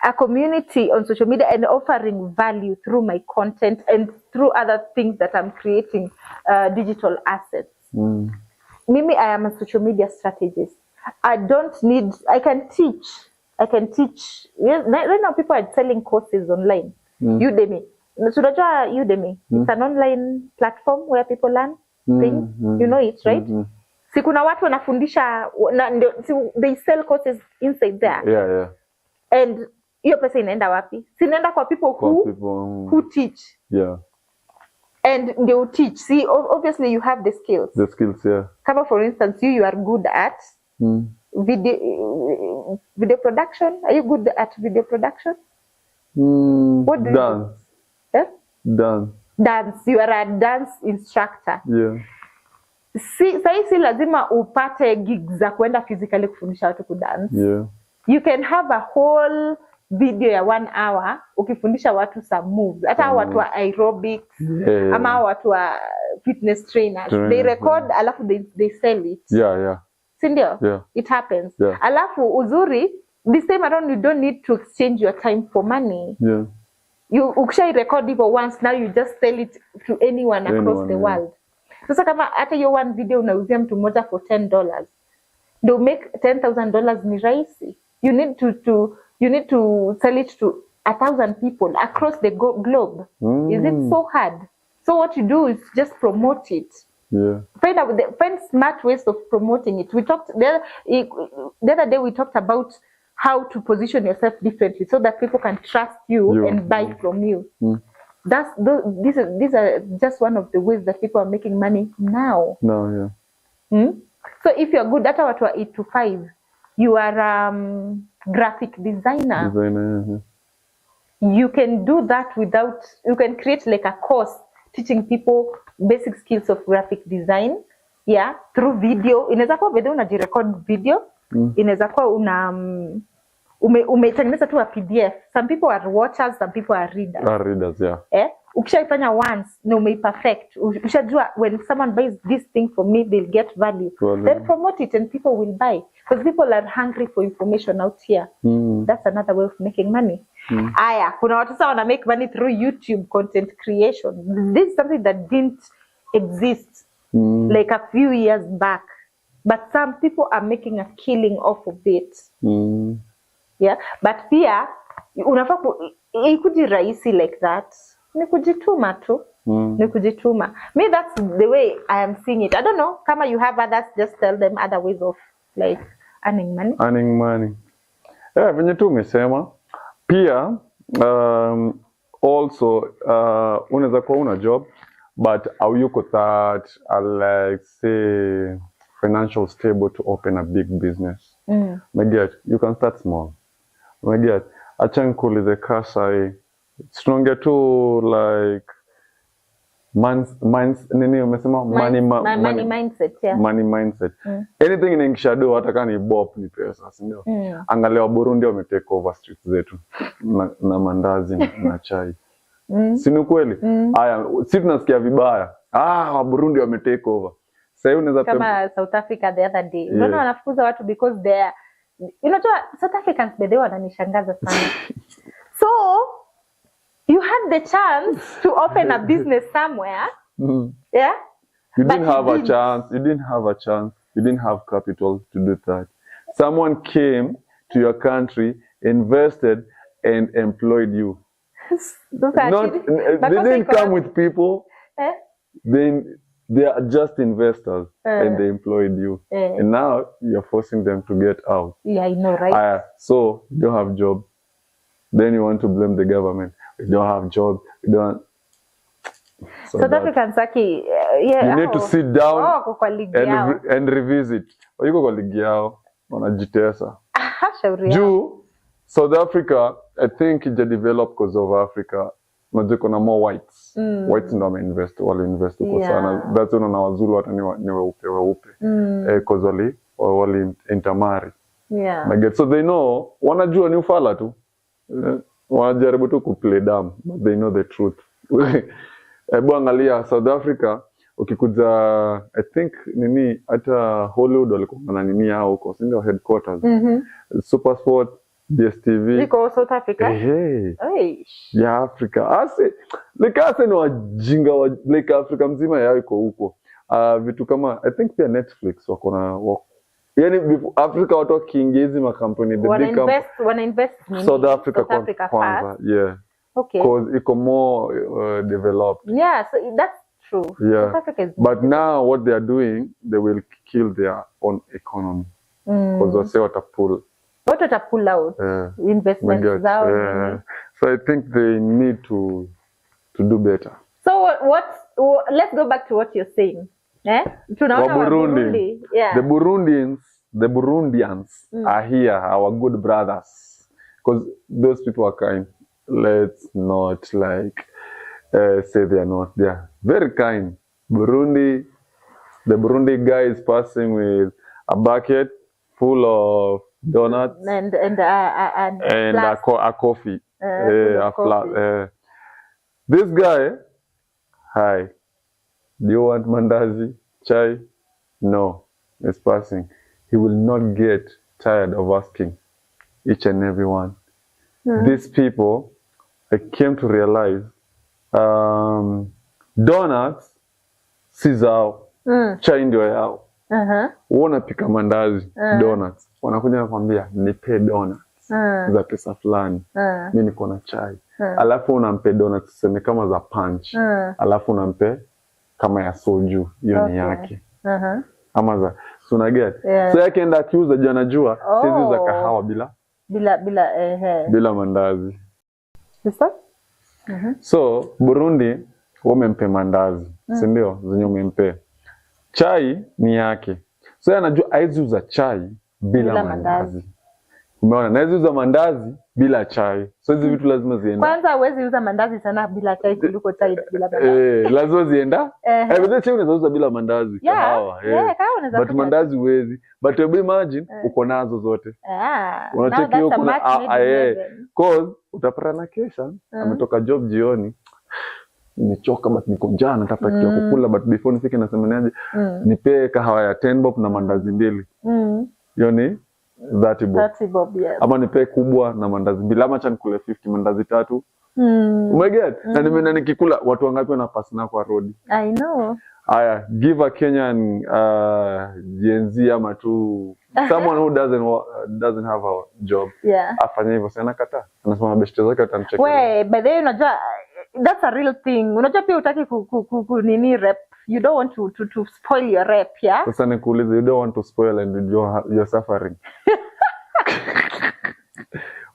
a community on social media and offering value through my content and through other things that I'm creating, digital assets. Mimi, I am a social media strategist. I can teach. Right now, people are selling courses online. Udemy. So Udemy. It's an online platform where people learn things. You know it, right? Si kuna watu wanafundisha, they sell courses inside there. Yeah. And hiyo pesa inaenda wapi? Sinaenda kwa people who teach. Yeah. And they will teach. See, obviously you have the skills. The skills, yeah. Come for instance, you are good at video production. Are you good at video production? What do dance. You do? Dance. Dance. You are a dance instructor. Yeah. Si lazima upate gigs za kuenda physically kufundisha watu kudance. Yeah. You can have a whole video ya 1 hour ukifundisha watu some moves, hata watu wa aerobics, ama watu wa fitness trainers, they record alafu they sell it. Yeah. Si ndio? Yeah. It happens. Yeah. Alafu uzuri, this time around you don't need to exchange your time for money. Yeah. You ukishai record it once, now you just sell it to anyone across the world. Sasa kama hata hiyo one video unauzia mtu mmoja for $10, do make $10,000 ni rahisi. You need to sell it to 1,000 people across the globe. Is it so hard? So what you do is just promote it. Yeah. Find smart ways of promoting it. We talked the other day. We talked about how to position yourself differently so that people can trust you and buy from you. These are just one of the ways that people are making money now. No, yeah. So if you're good at watu wa 8 to 5, you are graphic designer. Yeah. You can do that you can create like a course teaching people basic skills of graphic design, through video. Inaweza kuwa video unajirecord video, inaweza kuwa umetengeneza tu a PDF. Some people are watchers, some people are readers. Yeah. Ukishaifanya once na umeiperfect, ushajua when someone buys this thing from me, they'll get value. Then promote it and people will buy. Because people are hungry for information out here. That's another way of making money. Aya, kuna watu sasa wana make money through YouTube content creation. This is something that didn't exist like a few years back. But some people are making a killing off of it. Yeah, but pia unafaa ikuji rahisi like that. Ni kujituma tu. Ni kujituma. Me, that's the way I am seeing it. I don't know. Kama you have others, just tell them other ways of like earning money. Yeah, venye tu umesema. Pia, also, unaweza kuwa una job, but auyuko that, like, say, financial stable to open a big business. You can start small. Acha nikuulize kasa tunaongea tu like nini umesema money mindset, yeah. Money mindset. Anything inaingishado hata kama ni bop ni pesa, si ndio? Angalia wa Burundi wame take over streets zetu na mandazi na chai. Si ni kweli? Haya, si tunasikia vibaya. Wa Burundi wame take over. Sasa unaweza kama South Africa the other day. Unaona wanafukuza watu because they are, South Africans bedewa wananishangaza sana. So You had the chance to open a business somewhere. Yeah. You But didn't you have a didn't. chance. You didn't have a chance. You didn't have capital to do that. Someone came to your country, invested, and employed you. Those are Not, actually- they but didn't okay, come with people. Eh? They are just investors, and they employed you. And now you're forcing them to get out. Yeah, I know, right? So you don't have job. Then you want to blame the government. You don't have job. You don't. So South that- Africans aki, yeah. you need to sit down wako kwa ligi yao. and revisit. Yuko kwa ligi yao wanajitesa. Shauri yao. Juu South Africa, I think ija develop because of Africa. Unajua kuna more whites. Whites ndo wale invest huko Yeah. sana. That's why na wazulu hata ni weupe. Because wali intermarry. Yeah. So they know, wanajua ni ufala tu. Wanajaribu tu kuplay dumb, but they know the truth. Ebu angalia South Africa, ukikuja, I think, hata Hollywood walikuwa na nini yao huko, si ndio headquarters. Supersport, DSTV. Iko South Africa? Ya Africa. Ase ni wajinga like Africa mzima yao iko huko. Vitu kama, I think pia Netflix yani Africa watu wakiingia hizi makampuni wana invest nini? South Africa kwanza. first. Yeah. Okay. Because iko more developed. Yeah, so that's true. Yeah. South Africa is But now what they are doing, they will kill their own economy. Because wase watapull. What to pull out investments zao. So I think they need to do better. So let's go back to what you're saying. Tunaona Burundi. Yeah. The Burundians are here, our good brothers. Because those people are kind. Let's not say they are not. They are very kind. The Burundi guy is passing with a bucket full of donuts and a coffee. A coffee. This guy, hi, do you want mandazi, chai? No, it's passing. He will not get tired of asking each and every one. These people, I came to realize, donuts si zao, chai ndio yao. Wanapika mandazi, donuts. Wanakuja nakwambia, nipe donuts za pesa fulani. Mimi niko na chai. Alafu unampe donuts seme kama za punch. Alafu unampe kama ya soju, hiyo ni yake. Ama za get. So yake enda akiuza jana jua, siwezi uza kahawa bila mandazi. So Burundi wamempe mandazi, si ndio? Zenye umempe. Chai ni yake. So yeye anajua haizi uza chai bila mandazi. Umeona? Na hizi uza mandazi bila chai. So hizi vitu lazima ziende. Kwanza huwezi uza mandazi sana bila chai kuliko chai bila mandazi. Lazima zienda. But chai unaweza uza bila mandazi, kahawa. Kahawa unaweza. But mandazi huwezi. But you imagine uko nazo zote. Unacheki hiyo kuna cause utapata na kesha ametoka job jioni. Nimechoka but niko njaa nataka kitu ya kukula but before nifike nasema niaje nipe kahawa ya 10 bob na mandazi mbili. Hiyo ni 30 bob. 30 bob, yes. Ama nipe kubwa na mandazi mbili ama acha nikule 50 mandazi 3. Umeget? Na nikikula watu wangapi wanapasi na kwa road? I know. Aya, give a Kenyan Gen Z ama tu someone who doesn't have a job. Afanye hivyo sana kata. Anasema beshte zake atamcheka. By the way unajua that's a real thing. Unajua pia utaki nini rep. You don't want to spoil your rep, yeah? Sasa nikuulize, you don't want to spoil and you're suffering.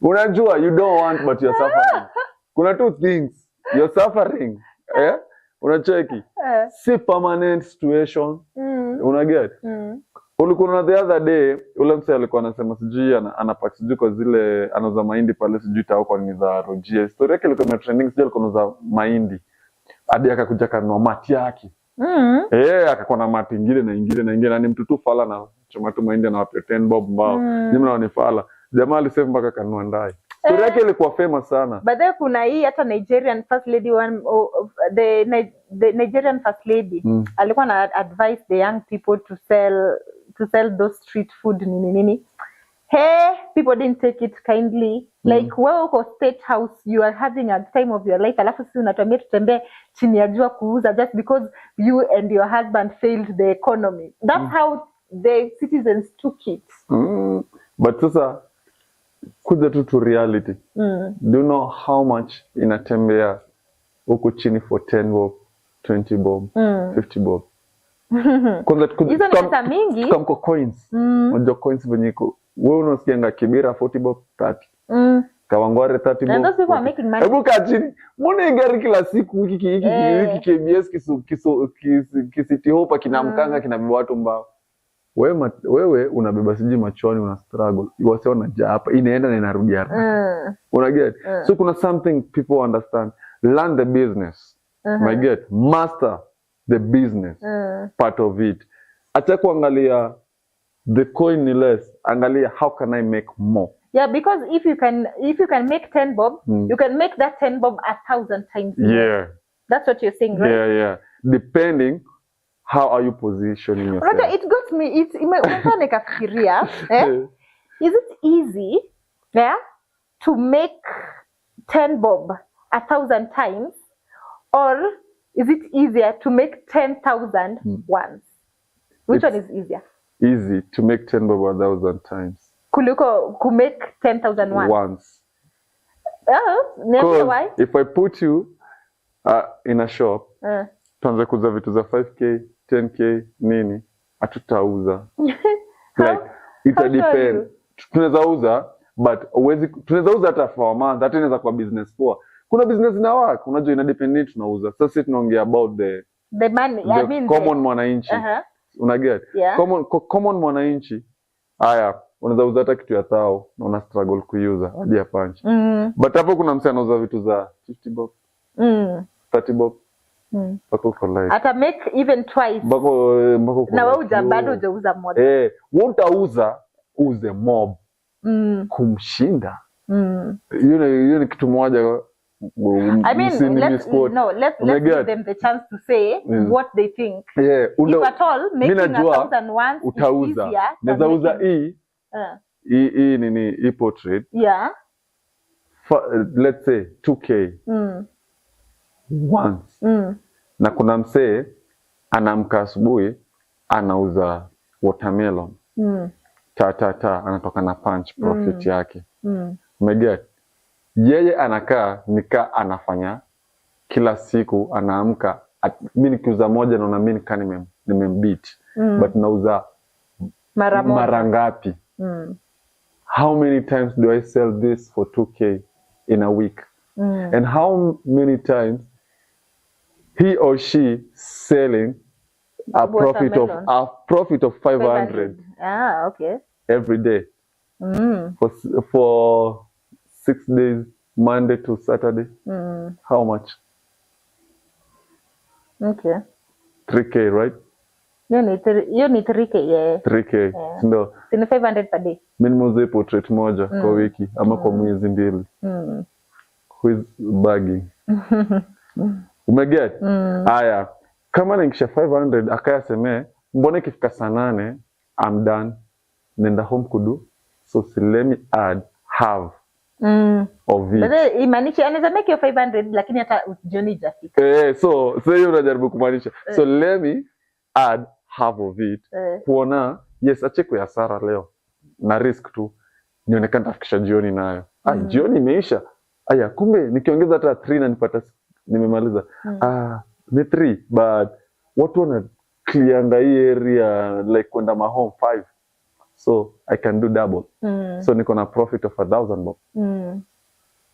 Unajua you don't want but you're suffering. Kuna two things. You're suffering. Unacheki. Si permanent situation. Unaget? Ulikuwa the other day ule mse alikuwa anasema sijui anapack sijui kwa zile anauza mahindi pale sijui tao kwa ni za Rojia. Story yake ilikuwa trending sijui alikuwa anauza mahindi. Hadi akakuja kanunua mati yake. Akakuwa na mati ingine na ni mtu tu fala na choma tu mahindi na wape 10 bob mbao. Nyuma ni fala. Jamaa alisema mpaka kanunua ndai. Story yake ilikuwa famous sana. But then kuna hii hata Nigerian first lady the Nigerian first lady alikuwa na advise the young people to sell those street food nini. hey, people didn't take it kindly. Like wewe uko State House, you are having a time of your life, alafu sisi unatuambia tutembee chini ya jua kuuza just because you and your husband failed the economy. That's how the citizens took it. But sasa kuja tu to reality. Do you know how much inatembea huku chini for 10 bob, 20 bob, 50 bob? Hizo ni pesa mingi. Tukamko coins. Unajua coins venye iko. Wewe unasikianga Kibera 40 bob 30. Kawangware 30 bob. And those people are making money. Hebu kaa chini. Mbona gari kila siku hiki KBS City Hope kinamkanga kinabeba watu mbao. Wewe unabeba siji machoni una struggle. Wasiona ja hapa inaenda na inarudi haraka. Una get? So kuna something people understand. Learn the business. My get? Master the business part of it. Acha kuangalia the coin ni less, angalia how can I make more. Yeah, because if you can make 10 bob, you can make that 10 bob 1,000 times more. Yeah. That's what you're saying, right? Yeah. Depending how are you positioning yourself. Right, it got me, unataka nikafikiria, is it easy, to make 10 bob 1,000 times, or is it easier to make 10,000 once? Which one is easier? Easy to make 10 bob 1,000 times. Kuliko ku make 10,000 once. Why? If I put you in a shop, tuanze kuuza vitu za 5k, 10k, nini, hatutauza. Like, it depends. Tunaweza uza, but tunaweza uza hata for a month, hata inaweza kwa business poa. Kuna business na work, unajua ina depend tunauza. Sasa tunaongea about the money, I mean common mwananchi. Una get? Yeah. Common mwananchi. Haya, unaweza uza hata kitu ya thao na una struggle kuiuza hadi ya punch. But hapo kuna msee anauza vitu za 50 bob. 30 bob. Bako for life. Ata make even twice. Bako na wewe bado hujauza moja. Wewe utauza uze mob. Kumshinda. Hiyo ni kitu moja. I mean, let's give them the chance to say what they think. Yeah, if at all, making 1,000 once utauza. Is easier. Naweza uza hii nini portrait. Yeah. Let's say 2k. Once. Na kuna msee anamka asubuhi anauza watermelon. Anatoka na punch profit yake. Umeget? Yeye anakaa nika anafanya kila siku anaamka mimi nikiuza moja naona mimi nika nimembeat but nauza mara ngapi? How many times do I sell this for 2k in a week? And how many times he or she selling a profit of 500 okay, every day for 6 days, Monday to Saturday. How much? Okay. 3k, right? You need 3k, yeah. 3k. Yeah. No. Sina 500 per day. Mimi muuze portrait moja kwa wiki ama kwa mwezi mbili. Who is bagging? Umeget? Aya. Kama nikisha 500 akayaseme, mbona ikifika saa 8 I'm done. Nenda home kudu. So let me add half of it. But imaanisha anaweza make your 500 lakini hata jioni jafika. So hiyo unajaribu kumaanisha. So let me add half of it. Kuona yes acheko ya Sara leo na risk tu nionekana tafikisha jioni nayo. Jioni imeisha. Aya kumbe nikiongeza hata 3 na nipata nimemaliza. Ni 3 but watu wana clear hii area like kwenda my home 5. So I can do double. So niko na profit of 1,000 bob.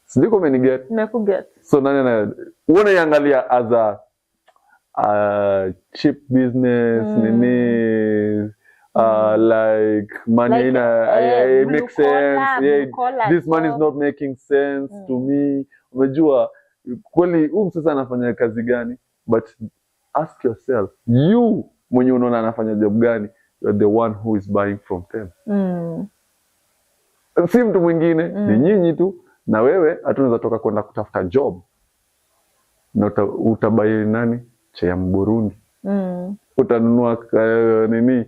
Sijui kama ni get. Nimekuget. So nani unaiangalia as a cheap business nini like money it makes sense. This money is not making sense to me. Unajua kweli sasa anafanya kazi gani? But ask yourself, you mwenye unaona anafanya job gani? You're the one who is buying from them. Si mtu mwingine, ni nyinyi tu. Na wewe hatunaweza toka kwenda kutafuta job. Na utabai nani? Cha Burundi. Utanunua nini?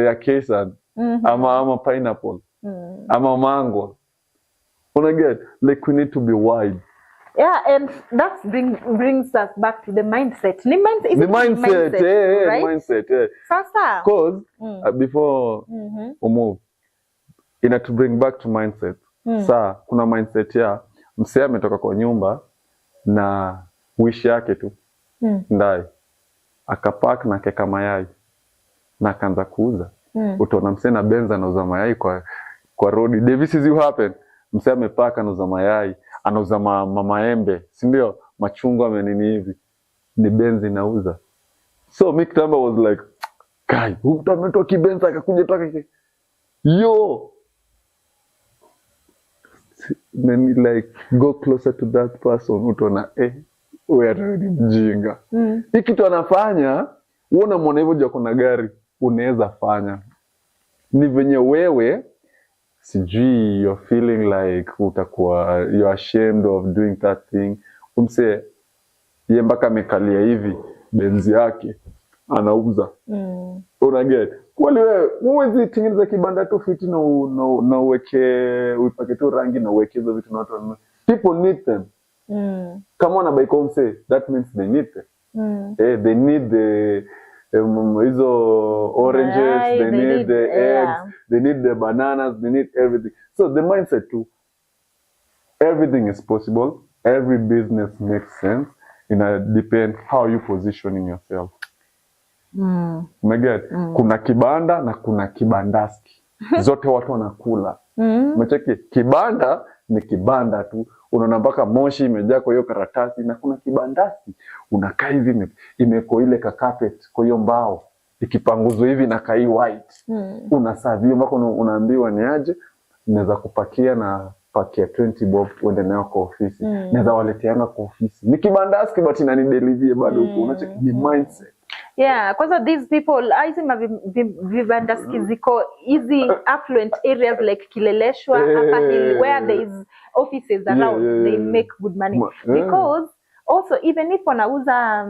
Ya Kesa ama pineapple. ama mango. Get like we need to be wide. Yeah, and that brings us back to the mindset. The mindset, right? Mindset, yeah. Sasa. Because before we move, to bring back to mindset. Saa kuna mindset ya msee ametoka kwa nyumba na wish yake tu ndai akapack na keka mayai na akaanza kuuza. Utaona msee na Benz anauza mayai kwa road. This is you happen. Msee amepaka anauza mayai, anauza maembe, si ndio? Machungwa amenini hivi. Ni Benz inauza. So Mick Tamba was like, "Guy, huyu mtu ametoa kibenz akakuja toka yo." Then like go closer to that person, utaona wewe atani mjinga. Hiki kitu anafanya, uona muone hivyo jua kuna gari, unaweza fanya. Ni venye wewe sijui you're feeling like utakuwa you're ashamed of doing that thing. Umse yeye mpaka amekalia hivi benzi yake anauza. Unaget. Kwani wewe huwezi tengeneza kibanda tu fiti na uipake tu rangi na uweke hizo vitu na watu. People need them. Kama wana buy say that means they need them. They need the hizo oranges, they need the eggs, they need the bananas, they need everything. So the mindset too, everything is possible, every business makes sense. Depend how you positioning yourself. Umeget? Kuna kibanda na kuna kibandaski. Zote watu wanakula. Umecheki? Kibanda ni kibanda tu. Unaona mpaka moshi imejaa kwa hiyo karatasi, na kuna kibandasi unakaa hivi imeko ile ka carpet kwa hiyo mbao ikipanguzwa hivi na kai white. Unasavio mpaka unaambiwa ni aje, naweza kupakia na pakia 20 bob uende nayo kwa ofisi. Naweza waleteana kwa ofisi. Ni kibandasi but inanidelivery bado huko. Unacheki ni mindset. Yeah, kwanza these people, aisema vibandaski ziko easy affluent areas like Kileleshwa, Upper Hill, where there is offices around, they make good money. Because also, even if wanauza,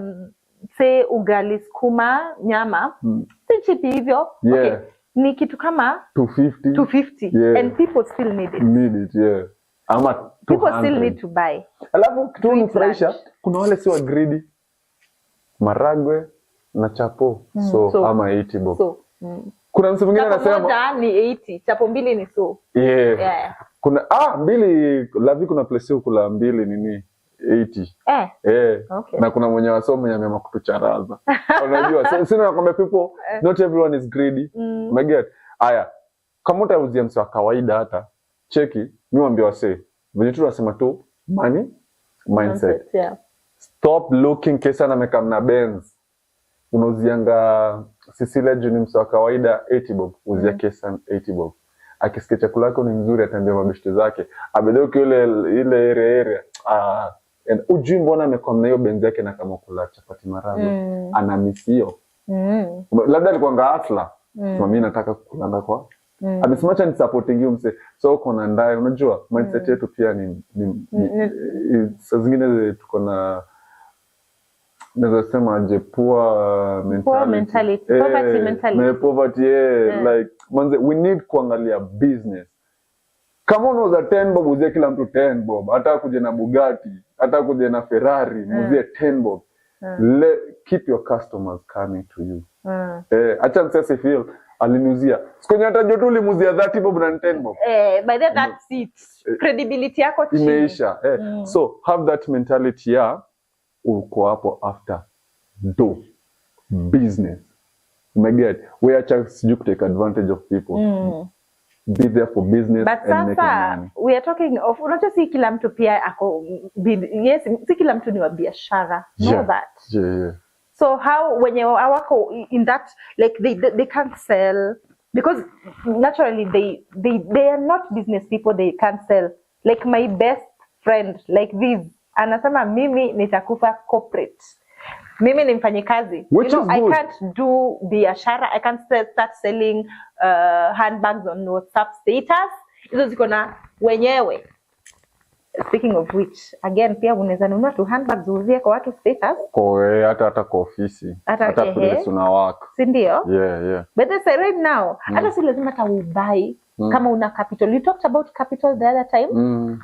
say, ugali, skuma, nyama, si cheap hivyo, okay, ni kitu kama 250, and people still need it. Ama 200. People still need to buy. Alafu kitu nifurahisha, kuna wale si wa greedy. Maragwe na chapo, ama 80 bob. Kuna mtu mwingine anasema chapo moja ni 80, chapo mbili ni so. Kuna mbili lavi, kuna place huko la mbili nini 80. Okay. Na kuna mwenye wasomo ya mema kutucharaza. Unajua, sina nakwambia people, not everyone is greedy. Umeget? Aya, kama utauzia mtu wa kawaida hata, cheki, mimi mwambie wase, venye tu tunasema tu money mindset. Stop looking kesa na mekamna Benz. Unauzianga Cecilia Juni mtu wa kawaida 80 bob, uzia kesa 80 bob. Akisikia chakula chako ni nzuri atambia mabishto zake. Abedoki ile area. Ujui mbona amekwamna hiyo Benz yake na kama kula chapati maragwe. Ana misio. Labda alikuwa ngafla. Mimi nataka kulanda kwa. Amesemacha ni supporting you mse. So uko na ndaye, unajua mindset yetu pia ni saa zingine tuko na naweza sema aje poor mentality. Poverty mentality. Poverty, like manze, we need kuangalia business. Kama unauza 10 bob, uzie kila mtu 10 bob. Hata kuje na Bugatti, hata kuje na Ferrari, uzie 10 bob. Keep your customers coming to you. Acha msese feel alinuzia. Sikonya hata joto ulimuzia 30 bob na 10 bob. By that's it. Credibility yako chini. Imeisha. So have that mentality ya uko hapo after business. Umeget? We are just to take advantage of people. Be there for business. But and make money. We are talking of, unajua si kila mtu pia ako, yes, si kila mtu ni wa biashara. Know that. So how, when you are in that, like they can't sell, because naturally they are not business people, they can't sell. Like my best friend, like this, anasema mimi nitakufa corporate. Mimi ni mfanyikazi. I can't do biashara. I can't start selling handbags on WhatsApp status. Hizo ziko na wenyewe. Speaking of which, again pia unaweza nunua tu handbags uzie kwa watu status. Kwa hata kwa ofisi. Hata kule tuna work. Si ndio? Yeah. But they say right now, hata si lazima ta ubai kama una capital. You talked about capital the other time.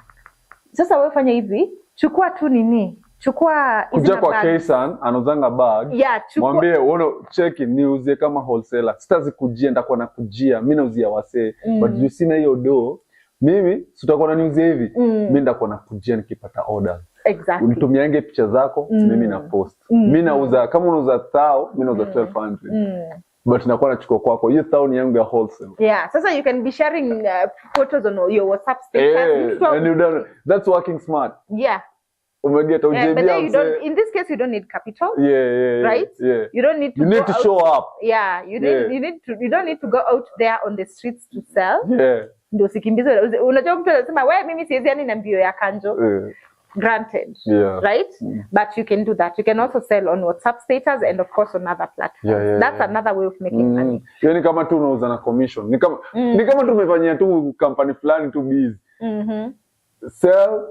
Sasa wewe fanya hivi, chukua tu nini? Chukua kuja kwa Kaysan anauzanga bag. Yeah, mwambie uone check niuzie kama wholesaler. Sitazikujia ndakuwa nakujia. Mimi nauzia wasee. But you sina hiyo do. Mimi sitakuwa niuzie hivi. Mimi ndakuwa nakujia nikipata order. Exactly. Unitumiange picha zako, mimi na post. Mimi nauza kama unauza 1000, mimi nauza 1200. But nakuwa nachukua kwako. Hiyo 1000 yangu ya wholesale. Yeah, sasa you can be sharing photos on your WhatsApp status. And you don't, that's working smart. Yeah. But then you don't, in this case you don't need capital. Right? Yeah. You don't need to You need to show up. Yeah, you don't need to go out there on the streets to sell. Yeah. Ndio sikimbize. Unajua mtu anasema wewe mimi siwezi yani na mbio ya kanjo. Granted. Yeah. Right? But you can do that. You can also sell on WhatsApp status and of course on other platforms. That's another way of making money. Yani kama tu unauza na commission. Ni kama tumefanyia tu company fulani tu busy. Sell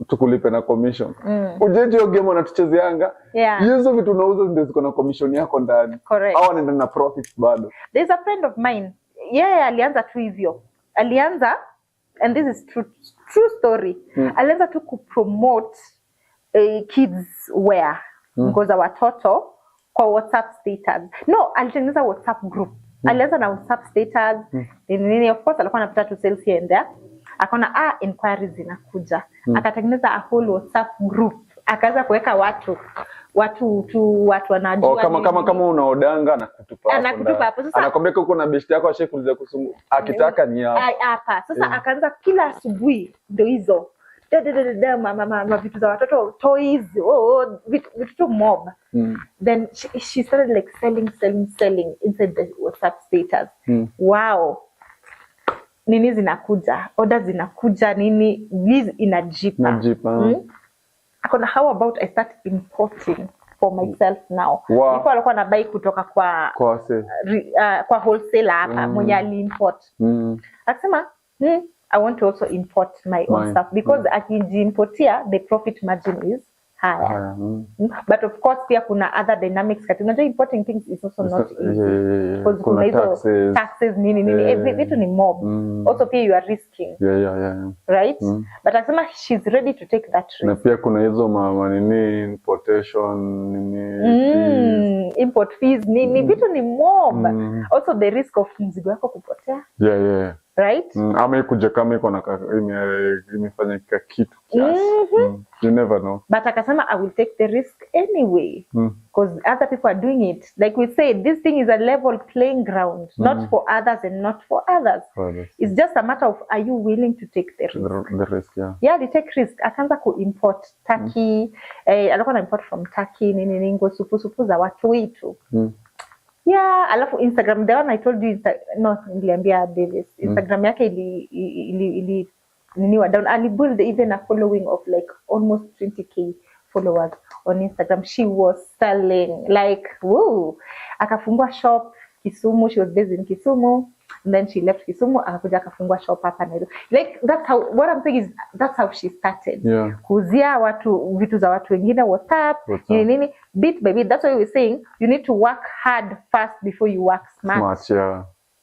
tukulipe na commission. Ujeje hiyo game wanatuchezeanga. Hizo vitu unauza ndio ziko na commission yako ndani. Correct. Au wanaenda na profits bado. There's a friend of mine. Alianza tu hivyo. Alianza, and this is true story. Alianza tu kupromote kids wear. Nguo za watoto kwa WhatsApp status. No, alitengeneza WhatsApp group. Alianza na WhatsApp status. Of course alikuwa anapata tu sales here and there. Akaona inquiries zinakuja. Akatengeneza a whole WhatsApp group. Akaanza kuweka watu wanajua. Kama unaodanga na kutupa hapo. Anakutupa hapo. Sasa anakwambia uko na best yako ashekuuliza kusumu. Akitaka ni hapa. Sasa akaanza kila asubuhi ndio hizo. Mama vitu za watoto, toys, vitu mob. Then she started like selling inside the WhatsApp status. Wow. Nini zinakuja, orders zinakuja, nini these inajipa. Akona, how about I start importing for myself now. Niko alikuwa na buy kutoka kwa wholesaler hapa mwenye ali import. Akasema, I want to also import my own stuff because akiimportia the profit margin is higher. But of course pia kuna other dynamics kati. Unajua importing things is also not easy. Because kuna hizo taxes nini vitu ni mob. Also pia you are risking. Right? But akasema she's ready to take that risk. Na pia kuna hizo nini importation nini import fees nini vitu ni mob. Also the risk of mzigo wako kupotea. Right? Ama ikuje kama iko na imefanya kitu kiasi. You never know. But akasema I will take the risk anyway. Because other people are doing it. Like we said, this thing is a level playing ground. Not for others and not for others. It's just a matter of are you willing to take the risk? The risk, yeah. Yeah, they take risk. Akaanza ku-import Turkey. Alikuwa na import from Turkey. Nini nguo supu za watu wetu. Yeah, alafu Instagram, the one I told you, niliambia Davis. Instagram yake ili niniwa down. Ali build even a following of like almost 20k followers on Instagram. She was selling like, woo. Akafungua shop Kisumu. She was based in Kisumu. And then she left Kisumu. Akakuja akafungua shop hapa Nairobi. Like, that's how, what I'm saying is, that's how she started. Kuuzia vitu za watu wengine, WhatsApp. Nini. Bit by bit. That's why we're saying, you need to work hard first before you work smart.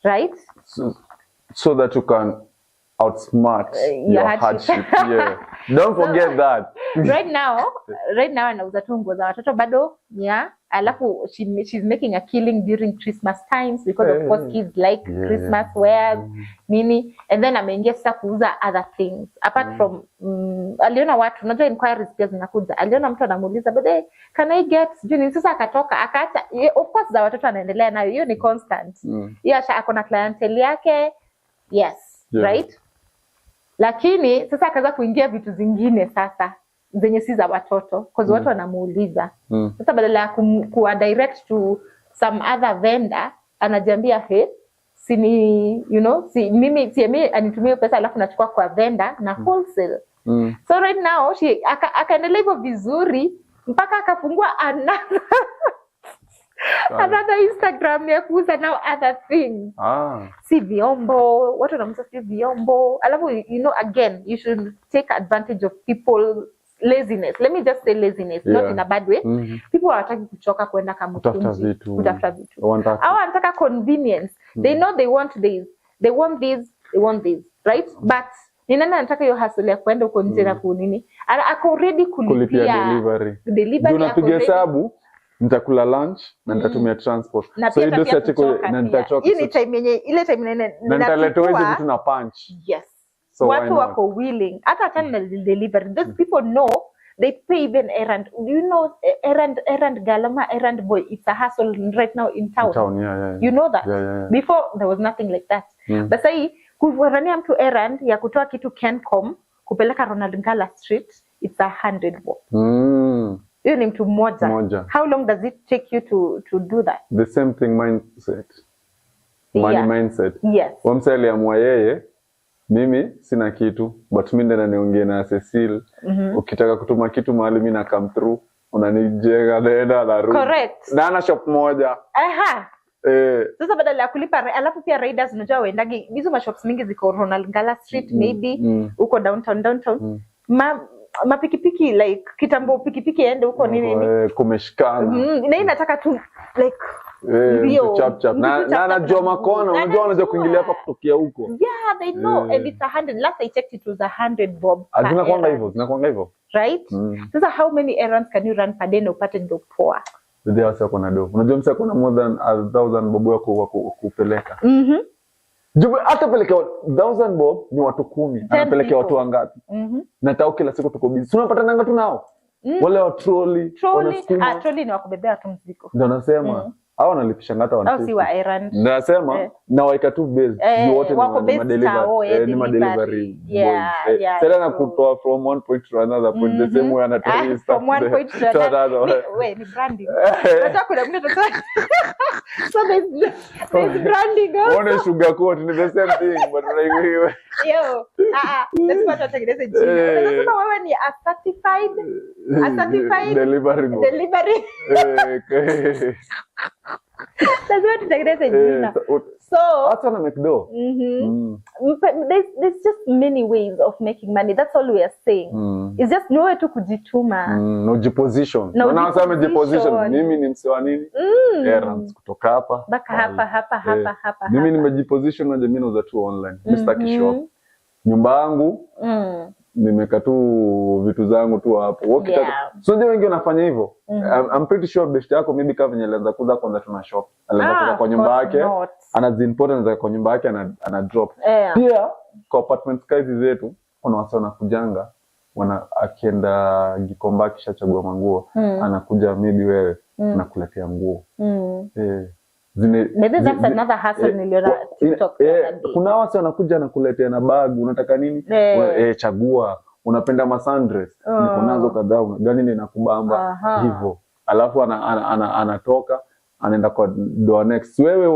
Right? So that you can outsmart your hardship. Don't forget that. Right now anauza tu nguo za watoto bado. Alafu she's making a killing during Christmas times because of course kids like Christmas wears nini, and then ameingia sasa kuuza other things apart from aliona watu, unajua inquiries pia zinakuja. Aliona mtu anamuuliza but can I get nini, sasa akatoka akaacha. Of course za watoto anaendelea nayo, hiyo ni constant. Yasha akona clientele yake. Right? Lakini sasa akaanza kuingia vitu zingine sasa zenye si za watoto because watu wanamuuliza. Sasa badala ya kuwa direct to some other vendor, anajiambia sini mimi anitumie pesa alafu nachukua kwa vendor na wholesale. So right now akaendelea hivyo vizuri mpaka akafungua another Instagram ya kuuza now other things. Si vyombo, watu wanamuuza si vyombo. Alafu again, you should take advantage of people's laziness. Let me just say laziness, not in a bad way. People hawataki kuchoka kwenda kutafuta vitu. Au wanataka convenience. They know they want this. They want this they want this, right? But ni nani anataka hiyo hustle ya kwenda huko nje na kunini? Ako already kulipia delivery. Unapiga hesabu nitakula lunch na nitatumia transport. So hiyo ndio siachiko na nitachoka. Hii ni time yenye ile time na nitaleta hizo vitu na punch. Yes. So watu wako willing. Hata tena delivery. Those people know they pay even errand. Do you know errand galama, errand boy? It's a hustle right now in town. Yeah. You know that? Yeah. Before there was nothing like that. But sasa kuvarania mtu errand ya kutoa kitu Kencom kupeleka Ronald Ngala Street, it's 100 bob. Hiyo ni mtu mmoja. How long does it take you to do that? The same thing mindset. Money mindset. Yes. Wamsali amwa yeye mimi sina kitu but mimi ndana niongee na Cecil. Ukitaka kutuma kitu mahali mimi na come through unanijenga naenda na room. Correct. Na ana shop moja. Aha. Sasa badala ya kulipa alafu pia Raiders unajua waendagi hizo mashops mingi ziko Ronald Ngala Street maybe uko downtown. Mapikipiki like kitambo pikipiki ende huko nini kumeshikana na inataka tu like chap na anajua makona unajua anaweza kuingilia hapa kutokea huko. Yeah, they know and it's 100. Last I checked it was 100 bob. Zinakwanga hivyo right? Sasa how many errands can you run per day na upate ndo poa? Ndio hasa kuna do unajua msa kuna more than 1000 bob wako kupeleka. Jumbe hata peleka 1000 bob ni watu 10 anapelekea watu wangapi? Na tao kila siku tuko busy. Unapata nanga tu nao. Wale wa trolley ni wakubebea watu mzigo. Ndio nasema hao wanalipisha ngata wanafika. Au si wa errand. Nasema na waika tu base wote ni delivery. Yeah. Sasa na kutoa from one point to another point the same way ana try from one point to another. Wewe ni branding. Nataka kuna mtu atasema so there's branding also. One sugar coat ni the same thing but like yo let's not tengeneze jina. Unasema wewe ni a certified delivery. Lazima tutengeneze jina. So hata na McDo. There's just many ways of making money. That's all we are saying. It's just no way to kujituma. No jiposition. Na nasema jiposition. Mimi ni msewa nini? Errands kutoka hapa. Baka hapa. Mimi nimejiposition na jamii nauza tu online. Mr. Kishop. Nyumba yangu nimeka tu vitu zangu tu hapo. Wakitaka so ndio wengi wanafanya hivyo. I'm pretty sure best yako maybe kama venye alianza kuza kwanza tuna shop. Alianza kwa nyumba yake. Anazimport anaweza kwa nyumba yake ana drop. Pia kwa apartment size zetu kuna watu wanakujanga akienda Gikomba kisha chagua manguo anakuja maybe wewe nakuletea nguo. Maybe that's another hustle niliona TikTok. Kuna watu wanakuja na kuletea na bag unataka nini? Chagua unapenda masandress niko nazo kadhaa gani ninakubamba hivyo. Alafu anatoka anaenda kwa door next. Wewe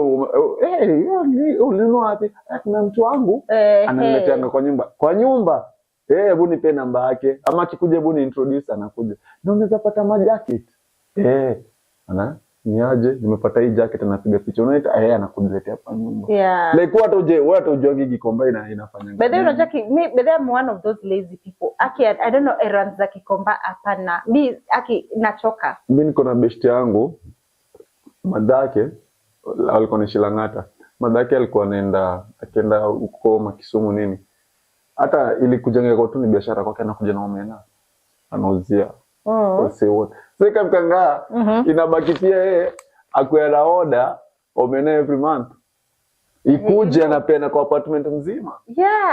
ulinunua wapi? Kuna mtu wangu ananiletea kwa nyumba. Hebu nipe namba yake ama akikuja hebu ni introduce anakuja. Na unaweza pata majacket. Niaje nimepata hii jacket anapiga picha unaita anakuletea hapa nyumba. Like watu ujue Gikomba inafanya. But then unajua I'm one of those lazy people. I don't know errands za Gikomba hapana. Mimi nachoka. Mimi niko na best yangu madake alikuwa ni Shilangata. Madake alikuwa akienda huko Makisumu nini. Hata ili kujengea kwa tu ni biashara kwake anakuja na omena. Anauzia. Sika mkanga inabaki pia yeye akwenda order omena every month. Ikuje anapenda kwa apartment mzima.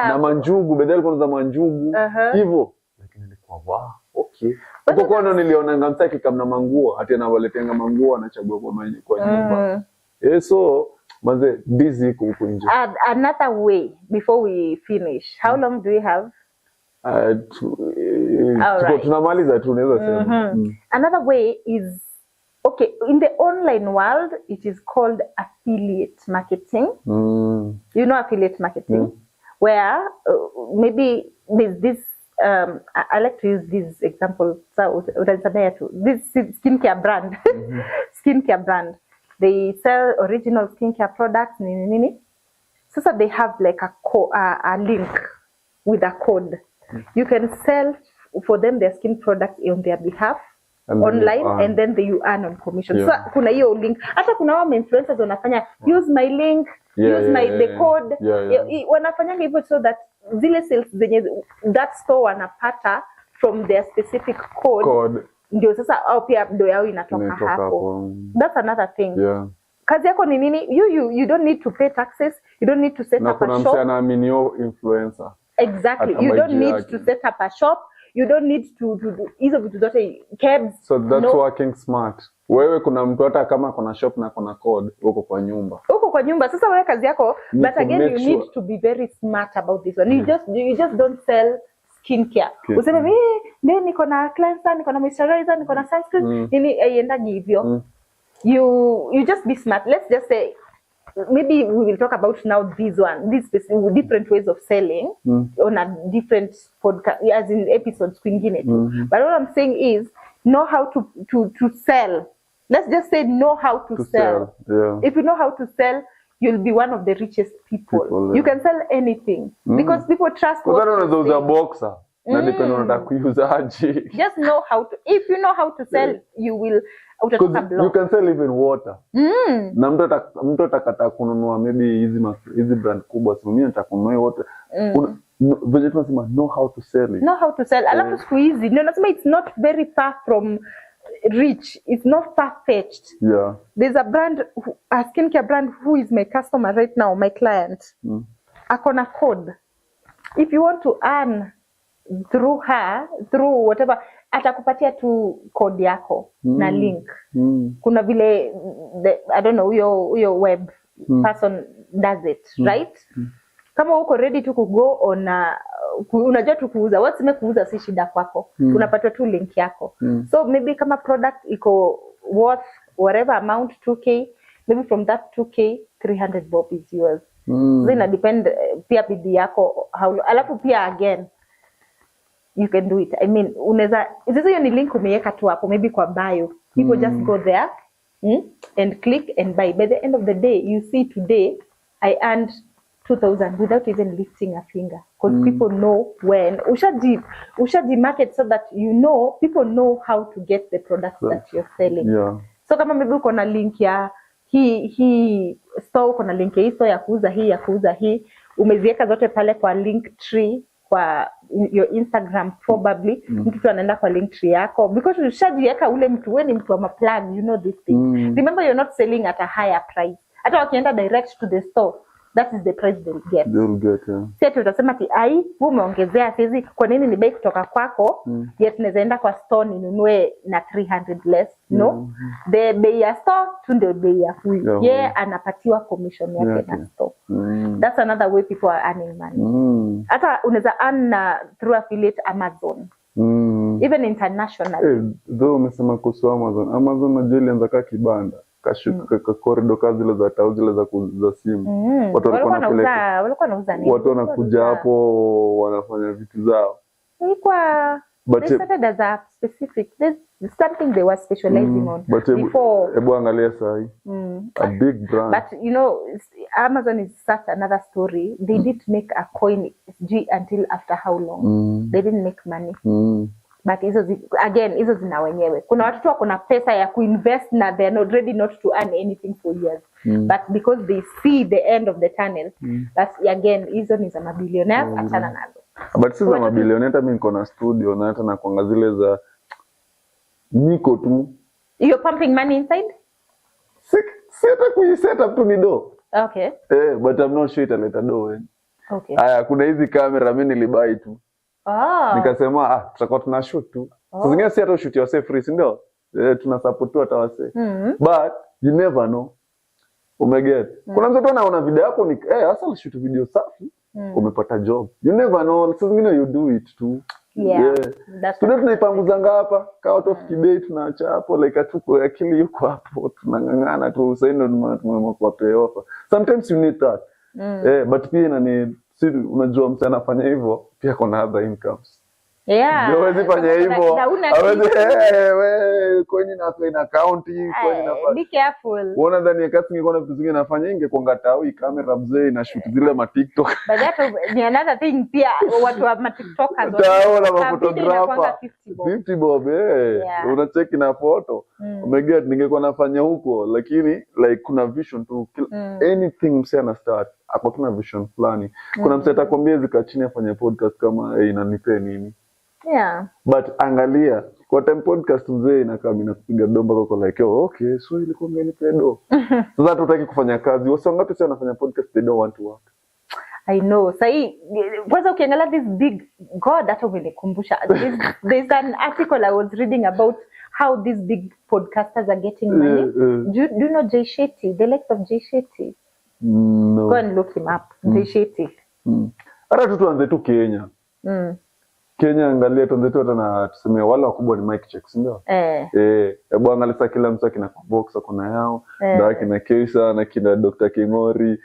Na manjugu bedel kwanza manjugu hivyo. Lakini nilikuwa okay. Huko kono niliona ngamsaki kama manguo ati anawaletenga manguo anachagua kwa nyumba. So manze busy huko nje. Another way before we finish. How long do we have? Tunamaliza tu naweza sema. Another way is okay, in the online world it is called affiliate marketing. You know affiliate marketing where maybe this I like to use this example. So this skincare brand. Skincare brand. They sell original skincare products nini. So they have like a link with a code. You can sell for them their skin products on their behalf online and then you earn on commission. So kuna hiyo link. Hata kuna wao influencers wanafanya use my link, use the code. Wanafanya hivyo so that zile sales zenye that store wanapata from their specific code. Ndio sasa au pia ndo yao inatoka hapo. That's another thing. Kazi yako ni nini? You don't need to pay taxes. You don't need to set up a shop. Na kuna msana aminio influencer. Exactly. You don't need to set up a shop. You don't need to do hizo vitu zote cabs. So that's working smart. Wewe kuna mtu hata kama kuna shop na kuna code uko kwa nyumba. Uko kwa nyumba. Sasa wewe kazi yako but again you need to be very smart about this one. You just don't sell skincare. Useme mimi niko na cleanser, niko na moisturizer, niko na sunscreen, nini aiendagi hivyo. You just be smart. Let's just say maybe we will talk about now these different ways of selling on a different podcast as in episodes kwingine tu. But what I'm saying is know how to sell. Let's just say know how to sell. If you know how to sell, you'll be one of the richest people. You can sell anything because people trust what you say. Unauza boxer na depend unataka kuuza aje. Just know how to. If you know how to sell, you will utatoka blog. You can sell even water. Na mtu atakata kununua maybe hizi brand kubwa, so mimi nitakununua water. Vile tunasema know how to sell it. Know how to sell. Alafu siku hizi ndio nasema it's not very far from rich. It's not far-fetched. There's a skincare brand who is my customer right now, my client. Akona code. If you want to earn through whatever, atakupatia tu code yako na link. Kuna vile I don't know your web person does it, right? Kama uko ready to go on unajua tu kuuza, waseme kuuza si shida kwako. Unapata tu link yako. So maybe kama product iko worth whatever amount 2k, maybe from that 2k 300 bob is yours. Then depend pia bidii yako alafu pia again you can do it. I mean unaweza hiyo ni link umeweka tu hapo maybe kwa bio. People just go there and click and buy. By the end of the day you see today I earned 2,000 without even lifting a finger because people know when ushaji market so that people know how to get the products that you're selling. So kama maybe uko na link ya hii store, uko na link ya hii store ya kuuza hii umeziweka zote pale kwa link tree kwa your Instagram probably mtu anaenda kwa link tree yako because ushajiweka ule mtu wewe ni mtu wa plug, this thing. Remember you're not selling at a higher price. Hata wakienda direct to the store, that is the price they'll get. Sasa utasema wewe umeongezea hizi, kwa nini ni bei kutoka kwako yet naenda kwa store ninunue na 300 less? No. The bei ya store tu ndio bei ya huyu. Anapatiwa commission yake na store. That's another way people are earning money. Hata unaweza earn through affiliate Amazon. Even international. Though umesema kuhusu Amazon na jeli anza ka kibanda. Kashuka kwa corridor kazi zile za tao zile za simu. Watu walikuwa wanauza nini? Watu wanakuja hapo wanafanya vitu zao. They started as a specific. There's something they were specializing on before. Ebu angalia sahi. A big brand. But Amazon is such another story. They didn't make a coin until after how long? They didn't make money. But hizo zina wenyewe. Kuna watu wako na pesa ya kuinvest na they are not ready not to earn anything for years. But because they see the end of the tunnel, that's again hizo ni za mabilionaires, achana nazo. But sisi za mabilionaires mimi niko na studio na hata na kuanga zile za niko tu. You're pumping money inside? Set up to ni do. Okay. But I'm not sure italeta do. Okay. Haya kuna hizi kamera mimi nilibai tu. Nikasema tutakuwa tuna shoot tu. Sasa zingine si hata shoot yourself free, ndio? Tuna support tu hata wase. But you never know. Umeget. Kuna mtu anaona video yako ni hasa shoot video safi. Umepata job. You never know. Sasa zingine you do it too. That's Tuna tunaipanguzanga hapa ka out of debate tunaacha hapo like atuko akili yuko hapo tunangangana tu sasa ndio tumemwa pay offer. Sometimes you need that. But pia si unajua mtu anafanya hivyo pia kuna other incomes. Yeah. Hawezi fanya hivyo. Hawezi wewe kwani na county kwani na be careful. Unaona ndani kasi ningekuwa na vitu zingine nafanya ingekuanga tawi kamera mzee na shoot zile ma TikTok. But that ni another thing pia watu wa ma TikTokers wana ma photographer 50 bob unacheki na photo. Umeget ningekuwa nafanya huko lakini like kuna vision to anything msee ana start. Hapo tuna vision fulani. Kuna msee atakwambia zika chini afanye podcast kama inanipea nini. Yeah. But angalia kwa time podcast mzee inakaa mimi napiga domba kwa like okay so ilikuwa ngenipea do. Sasa tutaki kufanya kazi. Wasa ngapi sasa wanafanya podcast they don't want to work. I know. Sai kwanza ukiangalia this big God hata umenikumbusha. There's an article I was reading about how these big podcasters are getting money. Do you know Jay Shetty, the likes of Jay Shetty? No. Go and look him up. Jay Shetty. Hata tuanze tu Kenya. Kenya angalia tuanze tu hata na tuseme wale wakubwa ni mic checks ndio. Hebu angalia kila mtu akina Box akona yao, ndio akina Keisha na kina Dr. Kingori,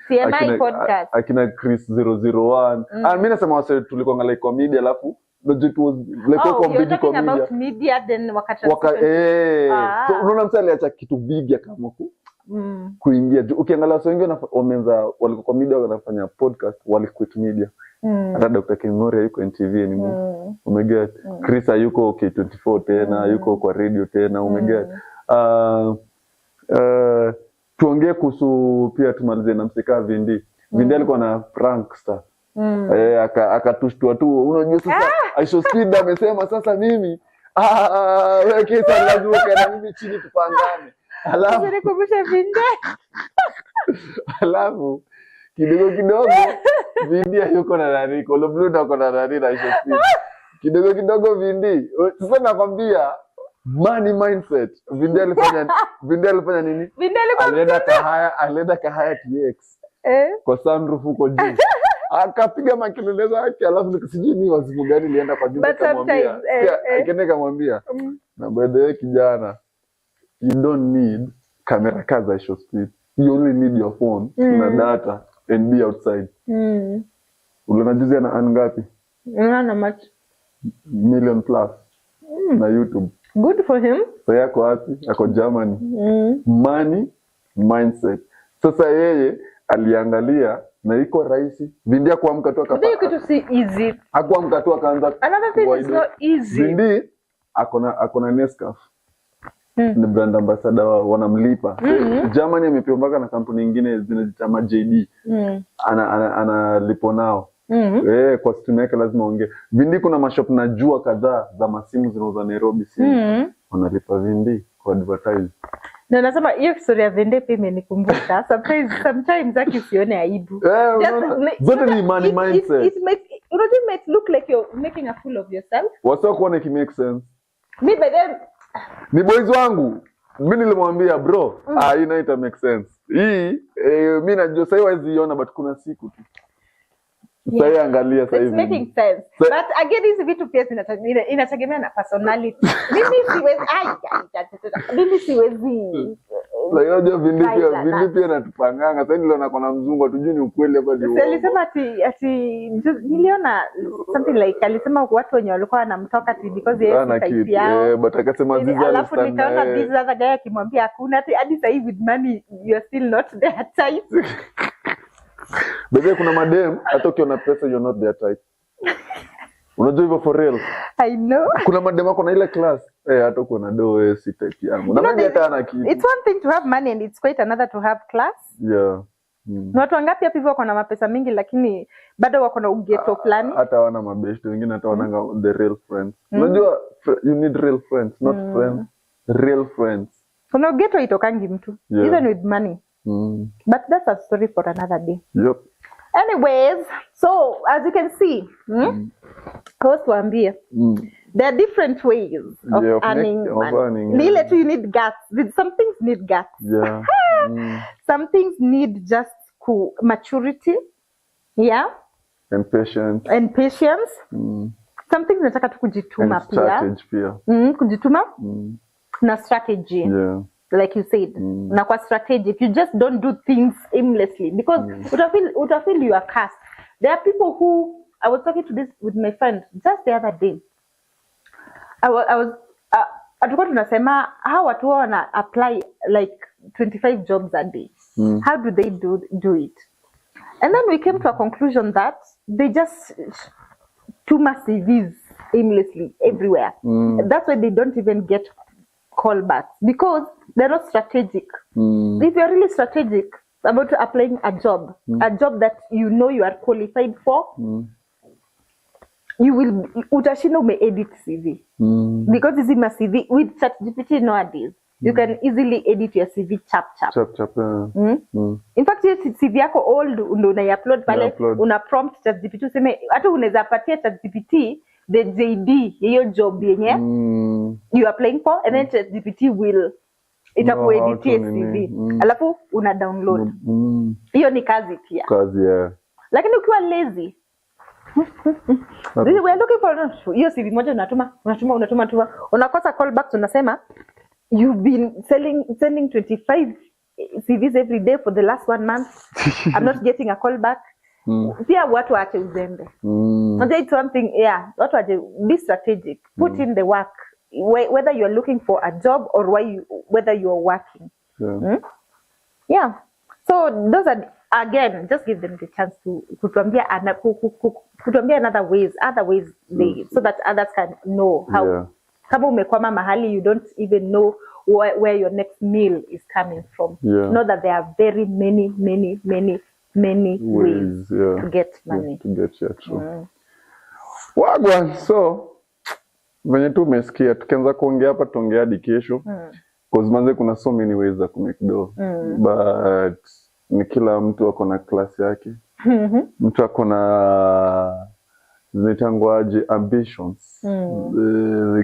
akina Chris 001. Mimi nasema wase tulikuwa angalia comedy alafu it was like comedy about media then wakati so unaona mtu aliacha kitu big kama kuingia. Ukiangalia watu wengi wameanza walikuwa comedy wanafanya podcast waliquit media. Hata Dr. Kingori yuko NTV anymore. Umeget. Chris yuko K24 tena, yuko kwa radio tena, umeget. Tuongee kuhusu pia tumalize na msika Vindi. Vindi alikuwa na prankster. Akatushtua tu. Unajua sasa Aisha Speed amesema sasa mimi wewe kisa lazima kana mimi chini tupangane. Alafu nikumbusha Vindi. Alafu kidogo Vindi yuko na nani Kolo Blue na kona nani na Aisha Speed. Kidogo Vindi sasa nakwambia money mindset. Vindi alifanya nini? Vindi alienda kahaya TX kwa sunroof huko juu. Akapiga makelele zake alafu nikasijui ni wazimu gani ilienda kwa juu akamwambia akamwambia na by the way kijana you don't need camera kaza Aisha Speed, you only need your phone na data and be outside. Uliona juzi ana ngapi? Unaona much million plus na YouTube. Good for him. So yako wapi? Ako Germany. Money mindset. Sasa yeye aliangalia na iko rahisi. Vindi kuamka tu akapata. Kitu si easy. Hakuamka tu akaanza. Another thing is not easy. Vindi akona Nescafe. Ni brand ambassador wanamlipa. Germany amepewa mpaka na kampuni nyingine zinajiita JD. Analipo nao. Kwa stream yake lazima ongee. Vindi kuna mashop najua kadhaa za masimu zinauza Nairobi simu. Wanalipa Vindi kwa advertise. Na nasema hiyo historia ya Vindi pia imenikumbusha. Sometimes usione aibu. Zote ni money mindset. It makes look like you're making a fool of yourself. Wasa kuona ki make sense. Me by them ni boys wangu. Mimi nilimwambia bro, hii inaita make sense. Hii mimi najua sasa hizi iona but kuna siku tu. Sasa angalia sasa hivi. It's making sense. But again hizi vitu pia inategemea na personality. Mimi siwezi. Leo Vindi pia natupanganga. Sasa niliona kuna mzungu atujui ni ukweli hapa ndio. Sasa alisema ati niliona something like alisema watu wenye walikuwa wanamtoka because yeye si type yao. But akasema ziza alafu nikaona this other guy akimwambia hakuna hadi sasa hivi with money you are still not their type. Bebe kuna madem hata ukiona pesa you're not their type. Unajua hivyo for real. I know. Kuna madem wako na ile class hata uko na do si type yangu. Na mimi hata ana kitu. It's one thing to have money and it's quite another to have class. Yeah. Na watu wangapi hapa hivyo wako na mapesa mingi lakini bado wako na ugeto fulani. Hata wana mabeshte wengine hata wananga the real friends. Unajua you need real friends, not friends. Real friends. Kuna ugeto itokangi mtu even with money. But that's a story for another day. Yep. Anyways, so as you can see, there are different ways of earning money. Lile tu you need guts. Some things need guts. Yeah. Some things need just maturity. Yeah. And patience. Some things nataka tu kujituma pia. Strategy pia. Kujituma na strategy. Yeah. Like you said, na kwa strategic, you just don't do things aimlessly because utafeel you are cast. There are people who I was talking to this with my friend just the other day. I was tulikuwa tunasema how watu wana apply like 25 jobs a day. How do they do it? And then we came to a conclusion that they just tuma CVs aimlessly everywhere. That's why they don't even get callbacks because they're not strategic. If you're really strategic about applying a job that you know you are qualified for, you will utashinda edit CV. Because it's in my CV with ChatGPT nowadays. You can easily edit your CV chap. In fact, CV yako old ndo una-upload pale, una prompt ChatGPT useme hata unaweza patia ChatGPT the JD hiyo job yenye you are applying for, and then ChatGPT will itakueditia CV. Alafu una download. Hiyo ni kazi pia. Yeah. Lakini ukiwa lazy, we are looking for hiyo CV moja unatuma unakosa callbacks, unasema you've been sending 25 CVs every day for the last 1 month. I'm not getting a callback. Pia watu waache uzembe. It's something, watu waache, be strategic. Put in the work. Whether you're looking for a job or whether you're working. Yeah. So those are, again, just give them the chance to kutuambia another ways so that others can know how. Kama umekwama mahali, you don't even know where your next meal is coming from. Know that there are very many ways to get money. True. Wagwan, so venye tu umesikia tukianza kuongea hapa tuongea hadi kesho. Cause manze kuna so many ways za kumake dough. But ni kila mtu ako na class yake. Mtu ako na zinaitangwaje ambitions.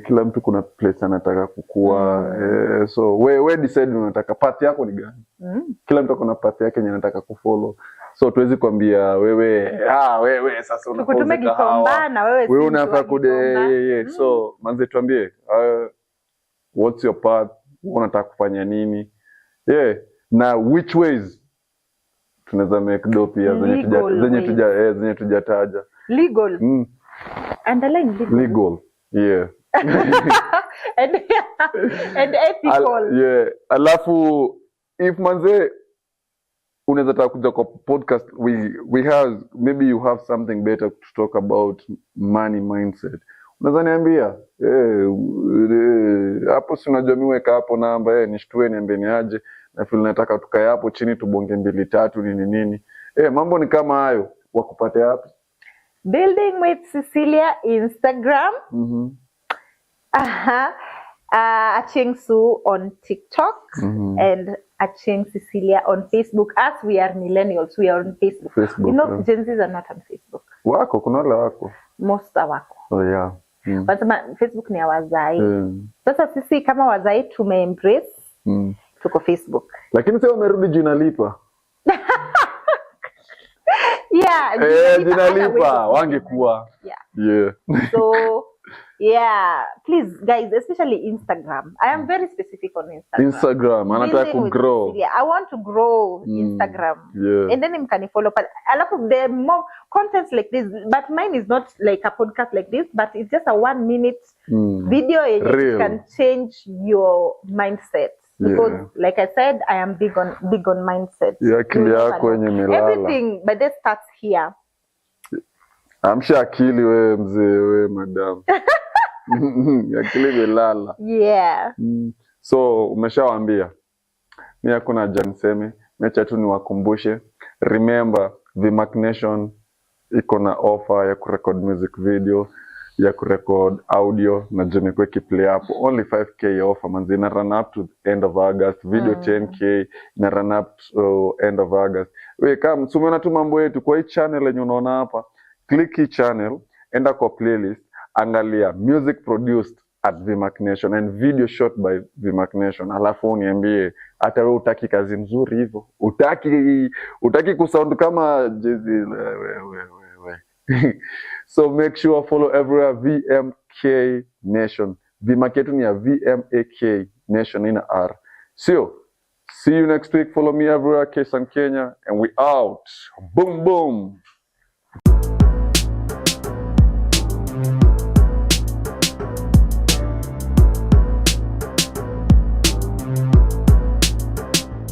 Kila mtu kuna place anataka kukua. So we decide unataka path yako ni gani. Kila mtu kuna path yake yenye anataka kufollow. So tuwezi kuambia wewe sasa unakoza kahawa. Wewe unafaa kude so manze tuambie what's your path, unataka kufanya nini? Na which ways tunaweza make dough pia zenye tujataja. Legal. Underline legal. Yeah. and ethical. Alafu if manze unaweza taka kuja kwa podcast, we have, maybe you have something better to talk about money mindset. Unaweza niambia hapo si unajua mimi weka hapo namba nishtue niambie ni aje na feel nataka tukae hapo chini tubonge 2-3 nini. Mambo ni kama hayo, wakupate hapo. Building with Cecilia Instagram. Aching Sue on TikTok and Aching Cecilia on Facebook. As we are millennials, we are on Facebook. You know, Gen Zs are not on Facebook. Wako, kuna wale wako. Most are wako. Oh yeah. But Facebook ni ya wazai. Sasa sisi kama wazai tume-embrace, tuko Facebook. Lakini sasa umerudi jina lipa. Jina lipa wangekuwa. So please guys, especially Instagram. I am very specific on Instagram. Anataka ku grow. I want to grow Instagram. And then you can follow. But I love the more contents like this. But mine is not like a podcast like this, but it's just a 1-minute video and it can change your mindset. Because like I said, I am big on mindset. Akili yako yenye melala. Everything but that starts here. Amsha akili wewe mzee wewe madam. Akili melala. So umeshawaambia. Mimi hakuna haja niseme, mecha tu niwakumbushe. Remember Vimac Nation iko na offer ya kurecord music video, ya kurecord audio na jemekwe kiplay hapo. Only 5k offer manzi, ina run up to end of August. Video 10k ina run up to end of August. Kama tumeona tu mambo yetu kwa hii channel yenye unaona hapa, click hii channel, enda kwa playlist, angalia music produced at Vimac Nation and video shot by Vimac Nation. Alafu uniambie hata wewe utaki kazi nzuri hivyo, utaki kusound kama Jay-Z wewe. So make sure follow everywhere VMK Nation. Vimac yetu ni ya VMAK Nation ina R. So see you next week. Follow me everywhere, Kesan Kenya, and we out. Boom boom.